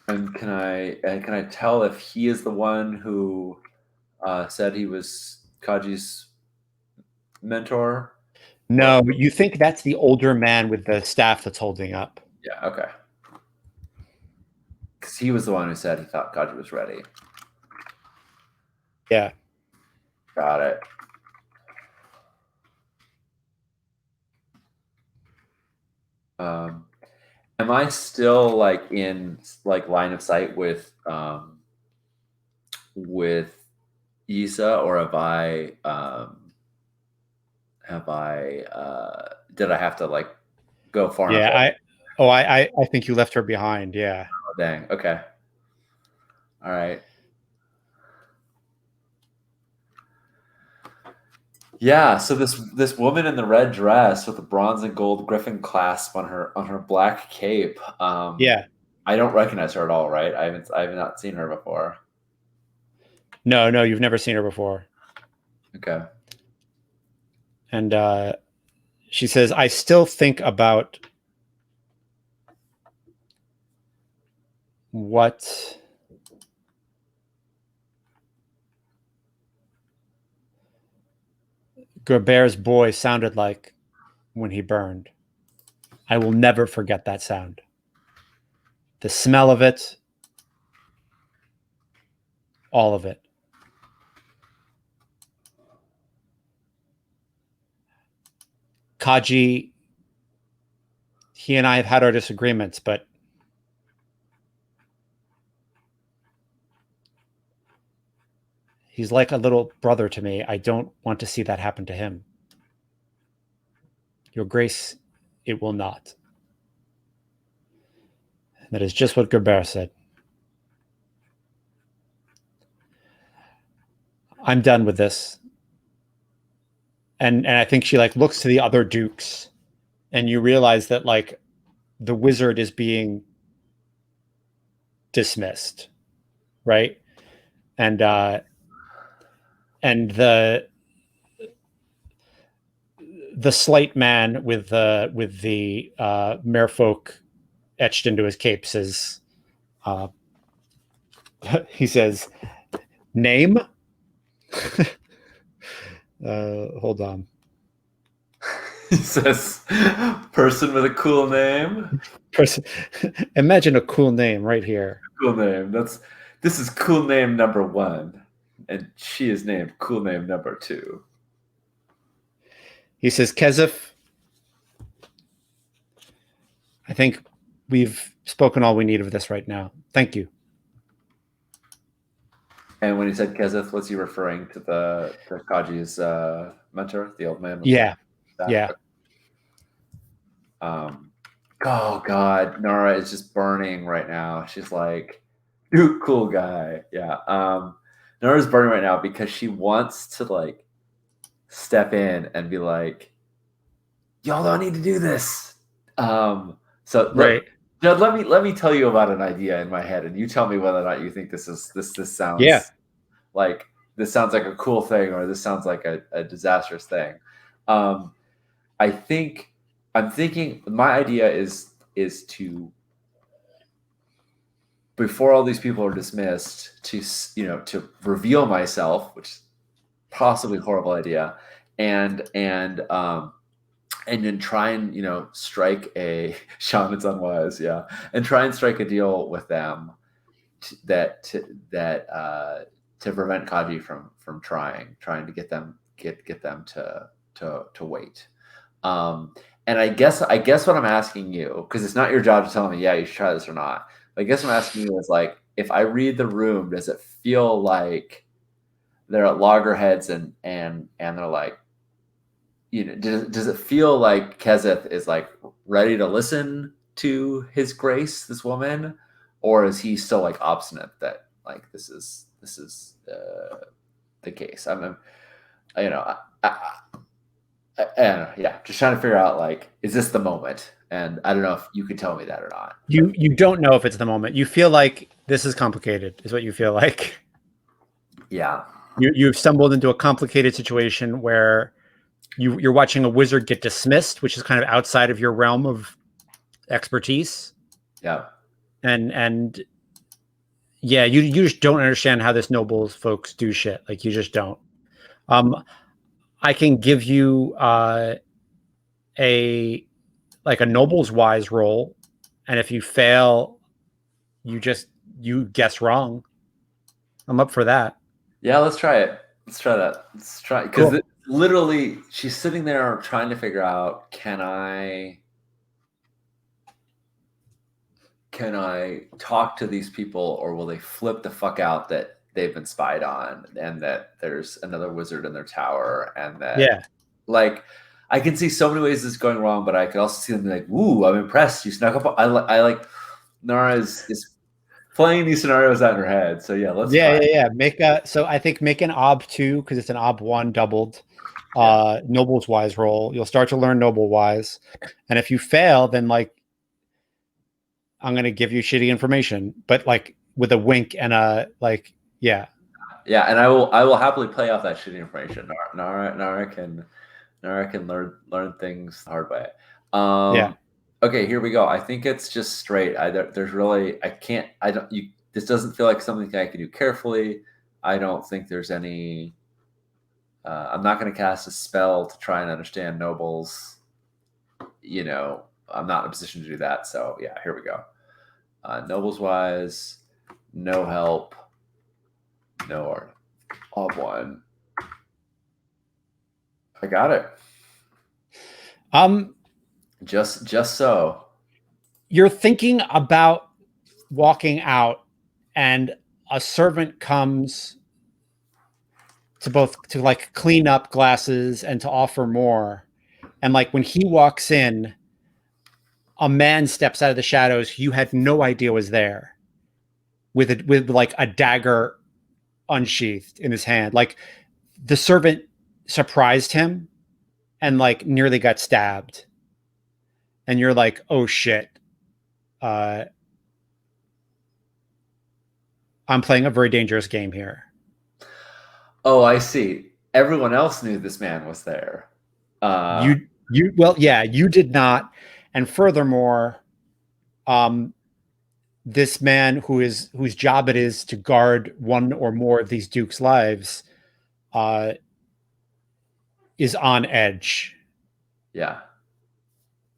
And can I tell if he is the one who said he was Kaji's mentor? No, you think that's the older man with the staff that's holding up. Yeah. Okay. Because he was the one who said he thought Kaji was ready. Yeah. Got it. Am I still like in like line of sight with Isa, or have I did I have to like go far enough Yeah, away? I think you left her behind. Yeah. Oh, dang. Okay. All right. Yeah, so this woman in the red dress with the bronze and gold griffin clasp on her black cape. Yeah. I don't recognize her at all, right? I have not seen her before. No, no, you've never seen her before. Okay. And she says, I still think about what Gerbert's boy sounded like when he burned. I will never forget that sound. The smell of it, all of it. Kaji, he and I have had our disagreements, but he's like a little brother to me. I don't want to see that happen to him. Your Grace, it will not. That is just what Gerbert said. I'm done with this. And I think she like looks to the other dukes, and you realize that like the wizard is being dismissed, right? And and the slight man with the merfolk etched into his cape says, uh, he says, name. Hold on. He says, "Person with a cool name." Person, imagine a cool name right here. Cool name. This is cool name number one, and she is named cool name number two. He says, Kezif, I think we've spoken all we need of this right now. Thank you. And when he said Kezith, was he referring to the Kaji's mentor, the old man with the Yeah. staff? Yeah. Um, oh God, Nara is just burning right now. She's like, dude, cool guy. Yeah. Nara's burning right now because she wants to like step in and be like, y'all don't need to do this. So Right. Judd, let me tell you about an idea in my head, and you tell me whether or not you think this Yeah. sounds like this sounds like a cool thing, or this sounds like a disastrous thing. Um, I think I'm thinking my idea is to, before all these people are dismissed, to to reveal myself, which is possibly a horrible idea, and and then try and strike a Sean, it's unwise, yeah, and try and strike a deal with them to prevent Kaji from trying to get them to wait. Um, and I guess what I'm asking you, because it's not your job to tell me, yeah, you should try this or not. But I guess what I'm asking you is like, if I read the room, does it feel like they're at loggerheads and they're like, does it feel like Kezeth is like ready to listen to his grace, this woman, or is he still like obstinate that like this is the case? you know, I don't know. Yeah, just trying to figure out like, is this the moment? And I don't know if you could tell me that or not. You don't know if it's the moment. You feel like this is complicated, is what you feel like. Yeah, You've stumbled into a complicated situation where you're watching a wizard get dismissed, which is kind of outside of your realm of expertise. yeah, And yeah, you just don't understand how this nobles folks do shit. Like you just don't. Um, I can give you a like a noble's wise roll, and if you fail, you guess wrong. I'm up for that. yeah. Let's try it. Let's try that. Let's try, because Cool. literally she's sitting there trying to figure out, can I can I talk to these people, or will they flip the fuck out that they've been spied on and that there's another wizard in their tower, and that Yeah. like I can see so many ways this is going wrong, but I could also see them be like, "Ooh, I'm impressed. You snuck up." I like Nara is playing these scenarios out in her head. So yeah, let's Yeah, try. yeah, yeah. So I think make an ob 2 because it's an ob 1 doubled Yeah, nobles wise roll. You'll start to learn noble wise. And if you fail, then like I'm gonna give you shitty information, but like with a wink and a like, yeah. yeah, and I will happily play off that shitty information. Nara can learn things the hard way. Yeah. Okay, here we go. I think it's just straight. There's really I can't I don't you. This doesn't feel like something I can do carefully. I don't think there's any. I'm not going to cast a spell to try and understand nobles. I'm not in a position to do that. So yeah, here we go. Nobles wise, no help, no art. All one. I got it. Um, Just so. you're thinking about walking out, and a servant comes to like clean up glasses and to offer more. And like when he walks in, a man steps out of the shadows you had no idea was there with like a dagger unsheathed in his hand. Like the servant surprised him and like nearly got stabbed. And you're like, oh shit. Uh, I'm playing a very dangerous game here. Oh, I see. Everyone else knew this man was there. Well, yeah, you did not. And furthermore, um, this man whose job it is to guard one or more of these dukes' lives uh, is on edge. Yeah.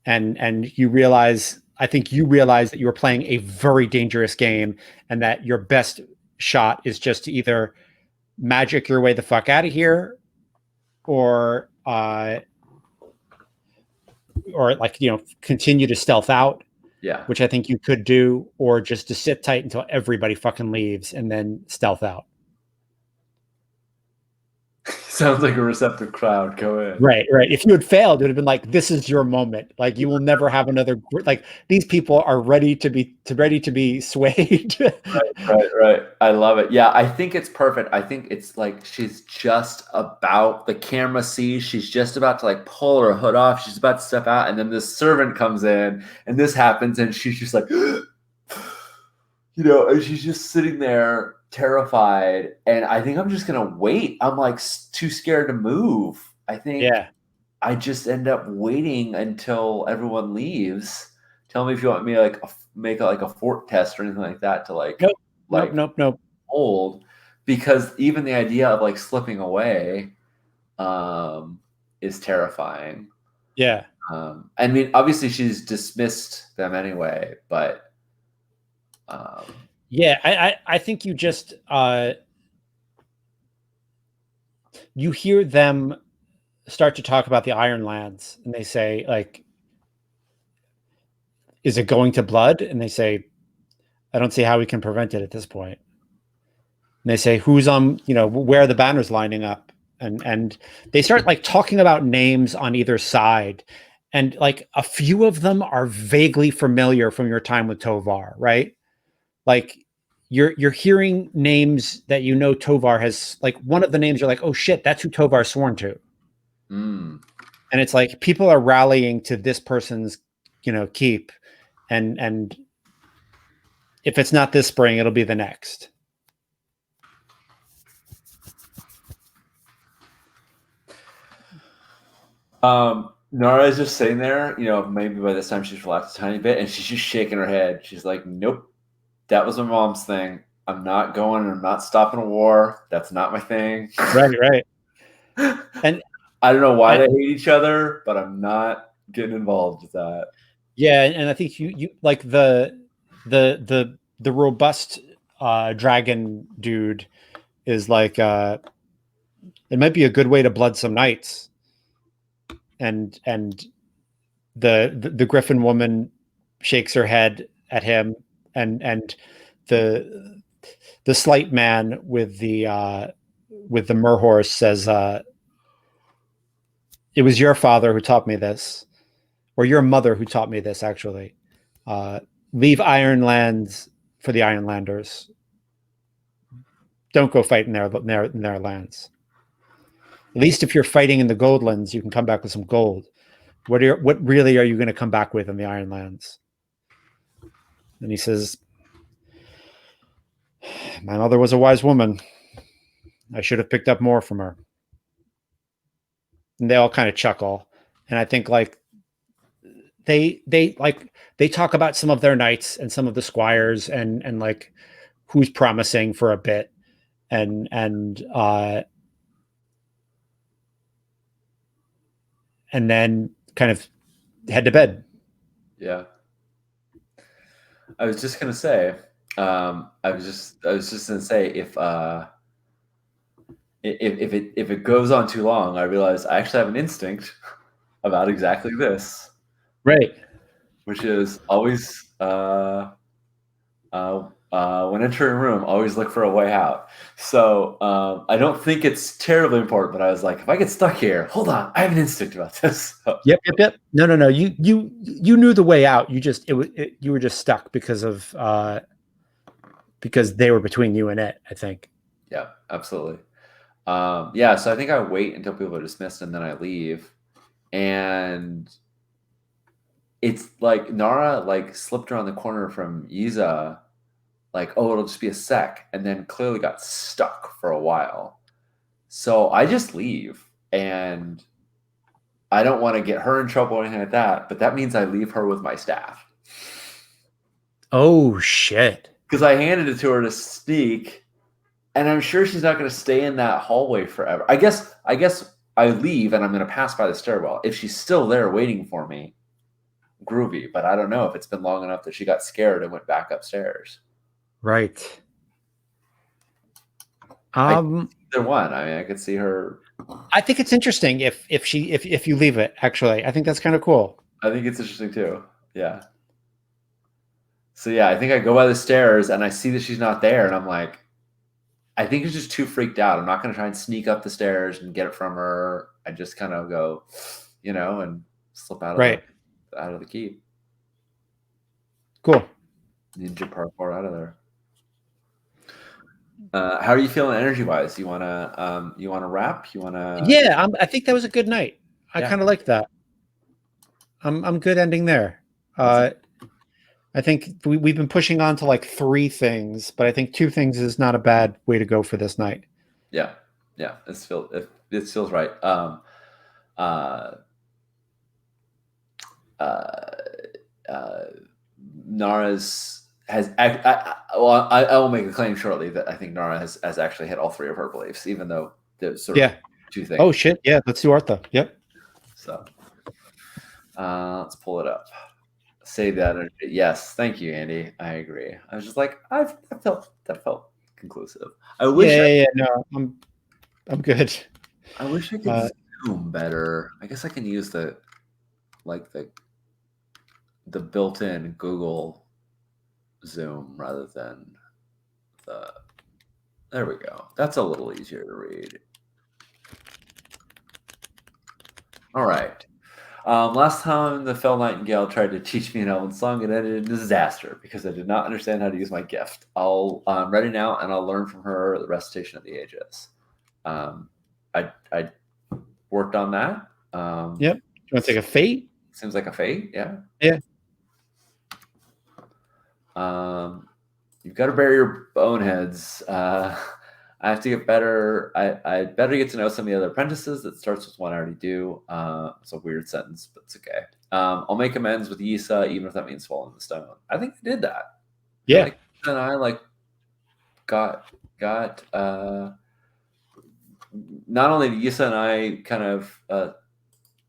And you realize, I think you realize that you're playing a very dangerous game, and that your best shot is just to either magic your way the fuck out of here, or like continue to stealth out, Yeah. which I think you could do, or just to sit tight until everybody fucking leaves and then stealth out. Sounds like a receptive crowd. Go in. Right, right. If you had failed, it would have been like, this is your moment. Like you will never have another. Like these people are ready to be swayed. Right. I love it. Yeah, I think it's perfect. I think it's like she's just about the camera sees she's just about to like pull her hood off. She's about to step out, and then this servant comes in, and this happens, and she's just like, and she's just sitting there terrified. And I think I'm just gonna wait. I'm like too scared to move. I think Yeah. I just end up waiting until everyone leaves. Tell me if you want me to like make like a fort test or anything like that to like Nope. hold, because even the idea of like slipping away is terrifying. Yeah. I mean, obviously she's dismissed them anyway, but Yeah, I think you just you hear them start to talk about the Ironlands, and they say like, is it going to blood? And they say, I don't see how we can prevent it at this point. And they say, who's on, where are the banners lining up? And they start like talking about names on either side. And like a few of them are vaguely familiar from your time with Tovar, right? Like you're hearing names that Tovar has, like one of the names you're like, oh shit, that's who Tovar's sworn to. And it's like people are rallying to this person's, keep. And if it's not this spring, it'll be the next. Nara's just sitting there, maybe by this time she's relaxed a tiny bit, and she's just shaking her head. She's like, nope, that was my mom's thing. I'm not going. I'm not stopping a war. That's not my thing. Right. And I don't know why they hate each other, but I'm not getting involved with that. Yeah, and I think you like the robust dragon dude is like it might be a good way to blood some knights. And the griffin woman shakes her head at him, and the the slight man with the mer horse says, "It was your father who taught me this, or your mother who taught me this. Actually, uh, leave Ironlands for the Ironlanders. Don't go fight in their lands. At least if you're fighting in the Goldlands, you can come back with some gold. What really are you going to come back with in the Ironlands?" And he says, "My mother was a wise woman. I should have picked up more from her." And they all kind of chuckle. And I think like they talk about some of their knights and some of the squires and like who's promising for a bit and and then kind of head to bed. Yeah. I was just gonna say, I was just gonna say if it goes on too long, I realize I actually have an instinct about exactly this, Right. which is always when entering a room, always look for a way out. So I don't think it's terribly important, but I was like, if I get stuck here, hold on, I have an instinct about this. Yep. No. You knew the way out. You just you were just stuck because they were between you and it, I think. Yeah, absolutely. Yeah, so I think I wait until people are dismissed and then I leave. And it's like Nara like slipped around the corner from Yiza, like, oh, it'll just be a sec, and then clearly got stuck for a while. So I just leave, and I don't want to get her in trouble or anything like that, but that means I leave her with my staff. Oh shit. Because I handed it to her to sneak, and I'm sure she's not going to stay in that hallway forever. I guess I leave and I'm going to pass by the stairwell. If she's still there waiting for me, groovy, but I don't know if it's been long enough that she got scared and went back upstairs. Right. Either one. I mean, I could see her. I think it's interesting if you leave it. Actually, I think that's kind of cool. I think it's interesting too. Yeah. So yeah, I think I go by the stairs and I see that she's not there, and I'm like, I think it's just too freaked out. I'm not going to try and sneak up the stairs and get it from her. I just kind of go, and slip out of the keep. Cool. Ninja parkour out of there. How are you feeling energy wise? You wanna wrap? You wanna? Yeah, I think that was a good night. I kind of like that. I'm good ending there. I think we've been pushing on to like 3 things, but I think 2 things is not a bad way to go for this night. Yeah, it feels right. Nara's I will make a claim shortly that I think Nara has actually hit all 3 of her beliefs, even though there's sort of 2 things. Oh shit! Yeah, let's do Artha. Yep. So let's pull it up. Save that energy. Yes, thank you, Andy. I agree. I was just like, that felt conclusive. I wish. No, I'm good. I wish I could zoom better. I guess I can use the built-in Google Zoom rather than the. There we go. That's a little easier to read. All right. Last time the Fell Nightingale tried to teach me an Elven song, it ended in disaster because I did not understand how to use my gift. I'm ready now, and I'll learn from her the recitation of the ages. I worked on that. Yep. You want to take a fate? Seems like a fate. Yeah. Yeah. You've got to bury your boneheads. I have to get better. I better get to know some of the other apprentices. That starts with one I already do. It's a weird sentence, but it's okay. I'll make amends with Yisa, even if that means swallowing the stone. I think I did that. Yeah. And I got not only did Yisa and I kind of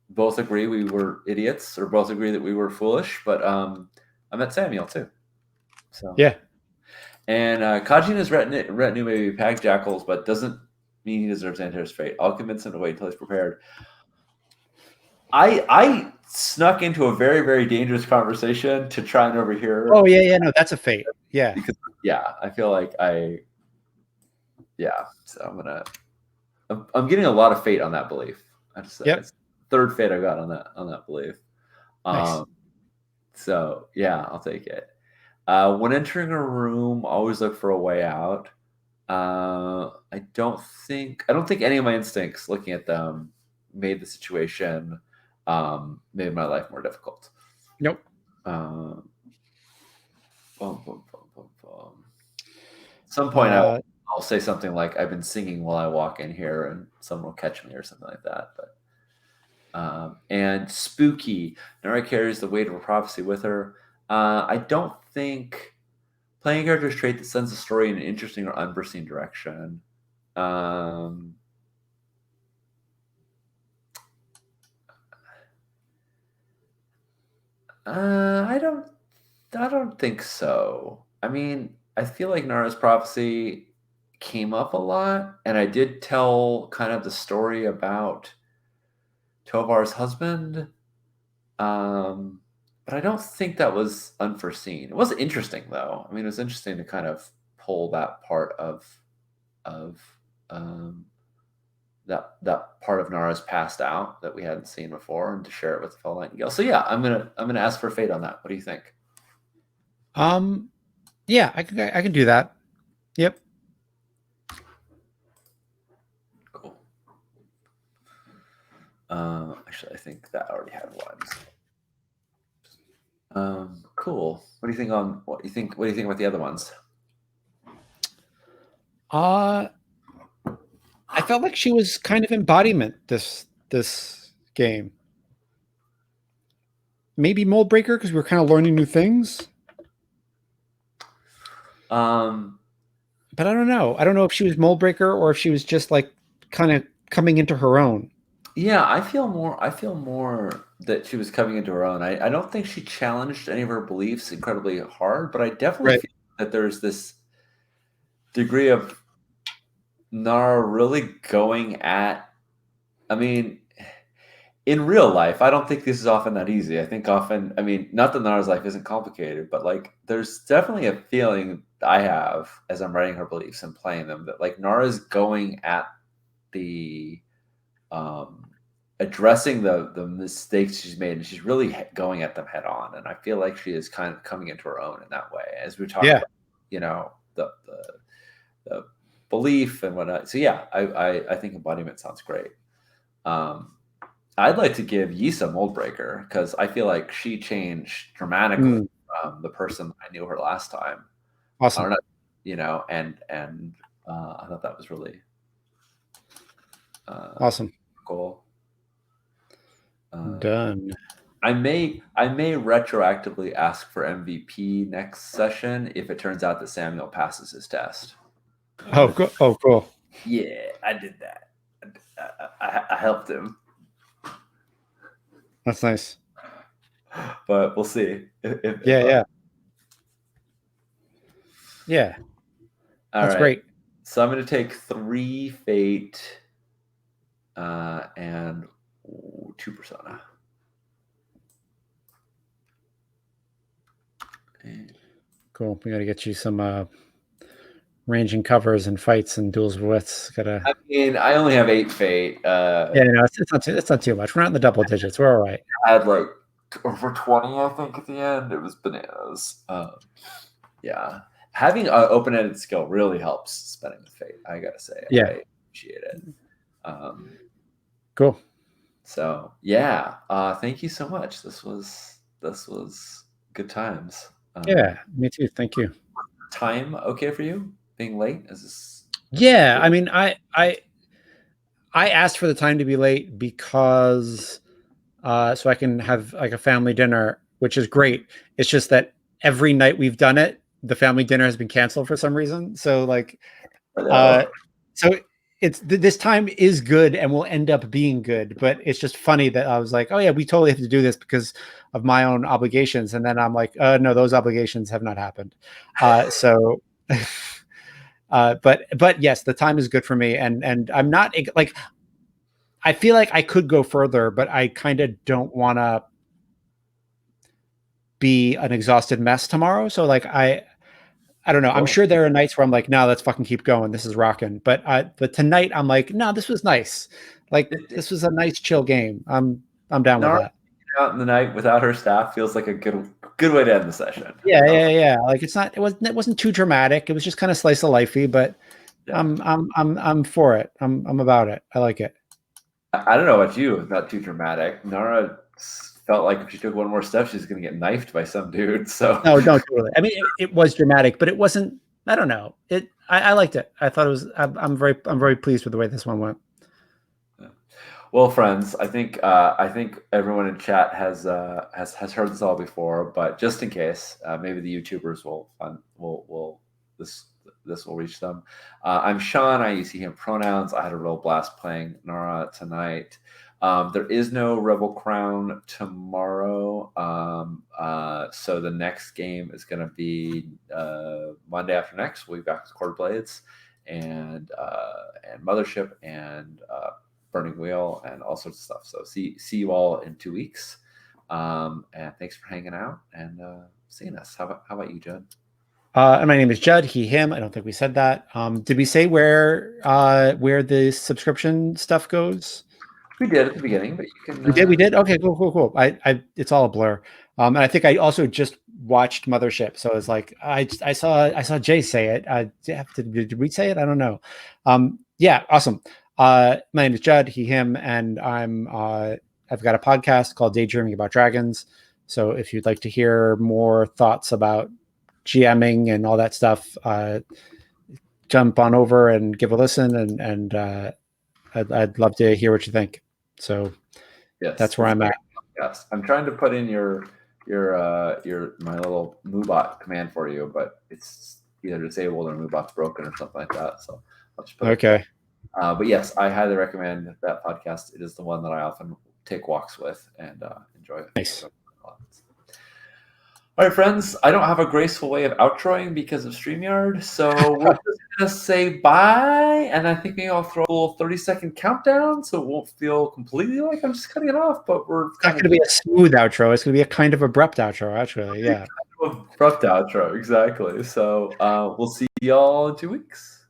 both agree we were idiots, or both agree that we were foolish, but I met Samuel too. So yeah. And Kaji and his retinue may be packed jackals, but doesn't mean he deserves Antare's fate. I'll convince him to wait until he's prepared. I snuck into a very, very dangerous conversation to try and overhear. Oh yeah, no, that's a fate. Yeah. Because I feel like so I'm getting a lot of fate on that belief. Yep. It's third fate I got on that belief. Nice. So yeah, I'll take it. When entering a room, always look for a way out. I don't think any of my instincts looking at them made the situation made my life more difficult. Nope. Bum, bum, bum, bum, bum. At some point, I'll say something like, "I've been singing while I walk in here, and someone will catch me," or something like that. But and spooky. Nara carries the weight of a prophecy with her. I don't think playing a character's trait that sends the story in an interesting or unforeseen direction. I don't think so. I mean, I feel like Nara's prophecy came up a lot, and I did tell kind of the story about Tovar's husband. But I don't think that was unforeseen. It was interesting though. I mean, it was interesting to kind of pull that part of um, that part of Nara's passed out that we hadn't seen before, and to share it with the fellow Nightingale. So yeah, I'm gonna ask for fate on that. What do you think? Yeah, I can do that. Yep. Cool. Actually, I think that already had one. Cool. What do you think on what do you think about the other ones? I felt like she was kind of embodiment this game. Maybe Mold Breaker because we're kind of learning new things. But I don't know. I don't know if she was Mold Breaker or if she was just like kind of coming into her own. Yeah, I feel more that she was coming into her own. I don't think she challenged any of her beliefs incredibly hard, but I definitely feel that there's this degree of Nara really going at, I mean, in real life, I don't think this is often that easy. I think often, I mean, not that Nara's life isn't complicated, but like there's definitely a feeling I have as I'm writing her beliefs and playing them that like Nara's going at the addressing the mistakes she's made, and she's really going at them head on. And I feel like she is kind of coming into her own in that way, as we talk about, you know, the belief and whatnot. So yeah, I think embodiment sounds great. I'd like to give Yisa Moldbreaker because I feel like she changed dramatically from the person I knew her last time. Awesome. I don't know, you know, and I thought that was really awesome. Cool. Done. I may retroactively ask for MVP next session if it turns out that Samuel passes his test. Oh, cool. Oh, cool. Yeah, I did that. I helped him. That's nice. But we'll see. Yeah. That's great. So I'm going to take 3 fate and 2 persona. Cool. We got to get you some ranging covers and fights and duels with wits. I mean, I only have 8 fate. Yeah, no, it's not too much. We're not in the double digits. We're all right. I had like over 20, I think, at the end. It was bananas. Yeah. Having an open-ended skill really helps spending the fate, I gotta say. Yeah. I appreciate it. Cool. So yeah, thank you so much. This was good times. Yeah, me too. Thank you. Time okay for you? Being late? Is this? Yeah, I mean, I asked for the time to be late because so I can have like a family dinner, which is great. It's just that every night we've done it, the family dinner has been canceled for some reason. So like, so it's this time is good and will end up being good, but it's just funny that I was like, oh yeah, we totally have to do this because of my own obligations, and then I'm like, no, those obligations have not happened. So, but yes, the time is good for me, and I'm not like I feel like I could go further, but I kind of don't want to be an exhausted mess tomorrow. So like I don't know. I'm Well, sure there are nights where I'm like, no, let's fucking keep going. This is rocking. But tonight I'm like, no, this was nice. Like this was a nice chill game. I'm down with Nara that. out in the night without her staff feels like a good way to end the session. Yeah. Like it wasn't too dramatic. It was just kind of slice of lifey, but Yeah. I'm for it. I'm about it. I like it. I don't know about you, not too dramatic. Nara felt like if she took one more step, she's going to get knifed by some dude. So No, totally. I mean, it was dramatic, but it wasn't. I don't know. I liked it. I thought it was. I'm very pleased with the way this one went. well, friends, I think everyone in chat has heard this all before, but just in case, maybe the YouTubers will this will reach them. I'm Sean. I use he him pronouns. I had a real blast playing Nara tonight. There is no Rebel Crown tomorrow, so the next game is going to be Monday after next. We'll be back with Quarter Blades and Mothership and Burning Wheel and all sorts of stuff. So see you all in 2 weeks, and thanks for hanging out and seeing us. How about you, Judd? And my name is Judd. He him. I don't think we said that. Did we say where the subscription stuff goes? We did at the beginning, but you can. We did. Okay, cool. It's all a blur. And I think I also just watched Mothership, so it's like I saw Jay say it. Did we say it? I don't know. Yeah, awesome. My name is Judd. He him, and I've got a podcast called Daydreaming About Dragons. So if you'd like to hear more thoughts about GMing and all that stuff, jump on over and give a listen, and I'd love to hear what you think. So yes, that's where I'm at. Yes, I'm trying to put in your my little MooBot command for you, but it's either disabled or MooBot's broken or something like that. So I'll just put okay. But yes, I highly recommend that podcast. It is the one that I often take walks with and enjoy. Nice. All right, friends, I don't have a graceful way of outroing because of StreamYard, so we're just going to say bye, and I think maybe I'll throw a little 30-second countdown so it won't feel completely like I'm just cutting it off, but we're It's not going to be a smooth outro. It's going to be a kind of abrupt outro, actually. Yeah. Kind of abrupt outro, exactly. So we'll see y'all in 2 weeks.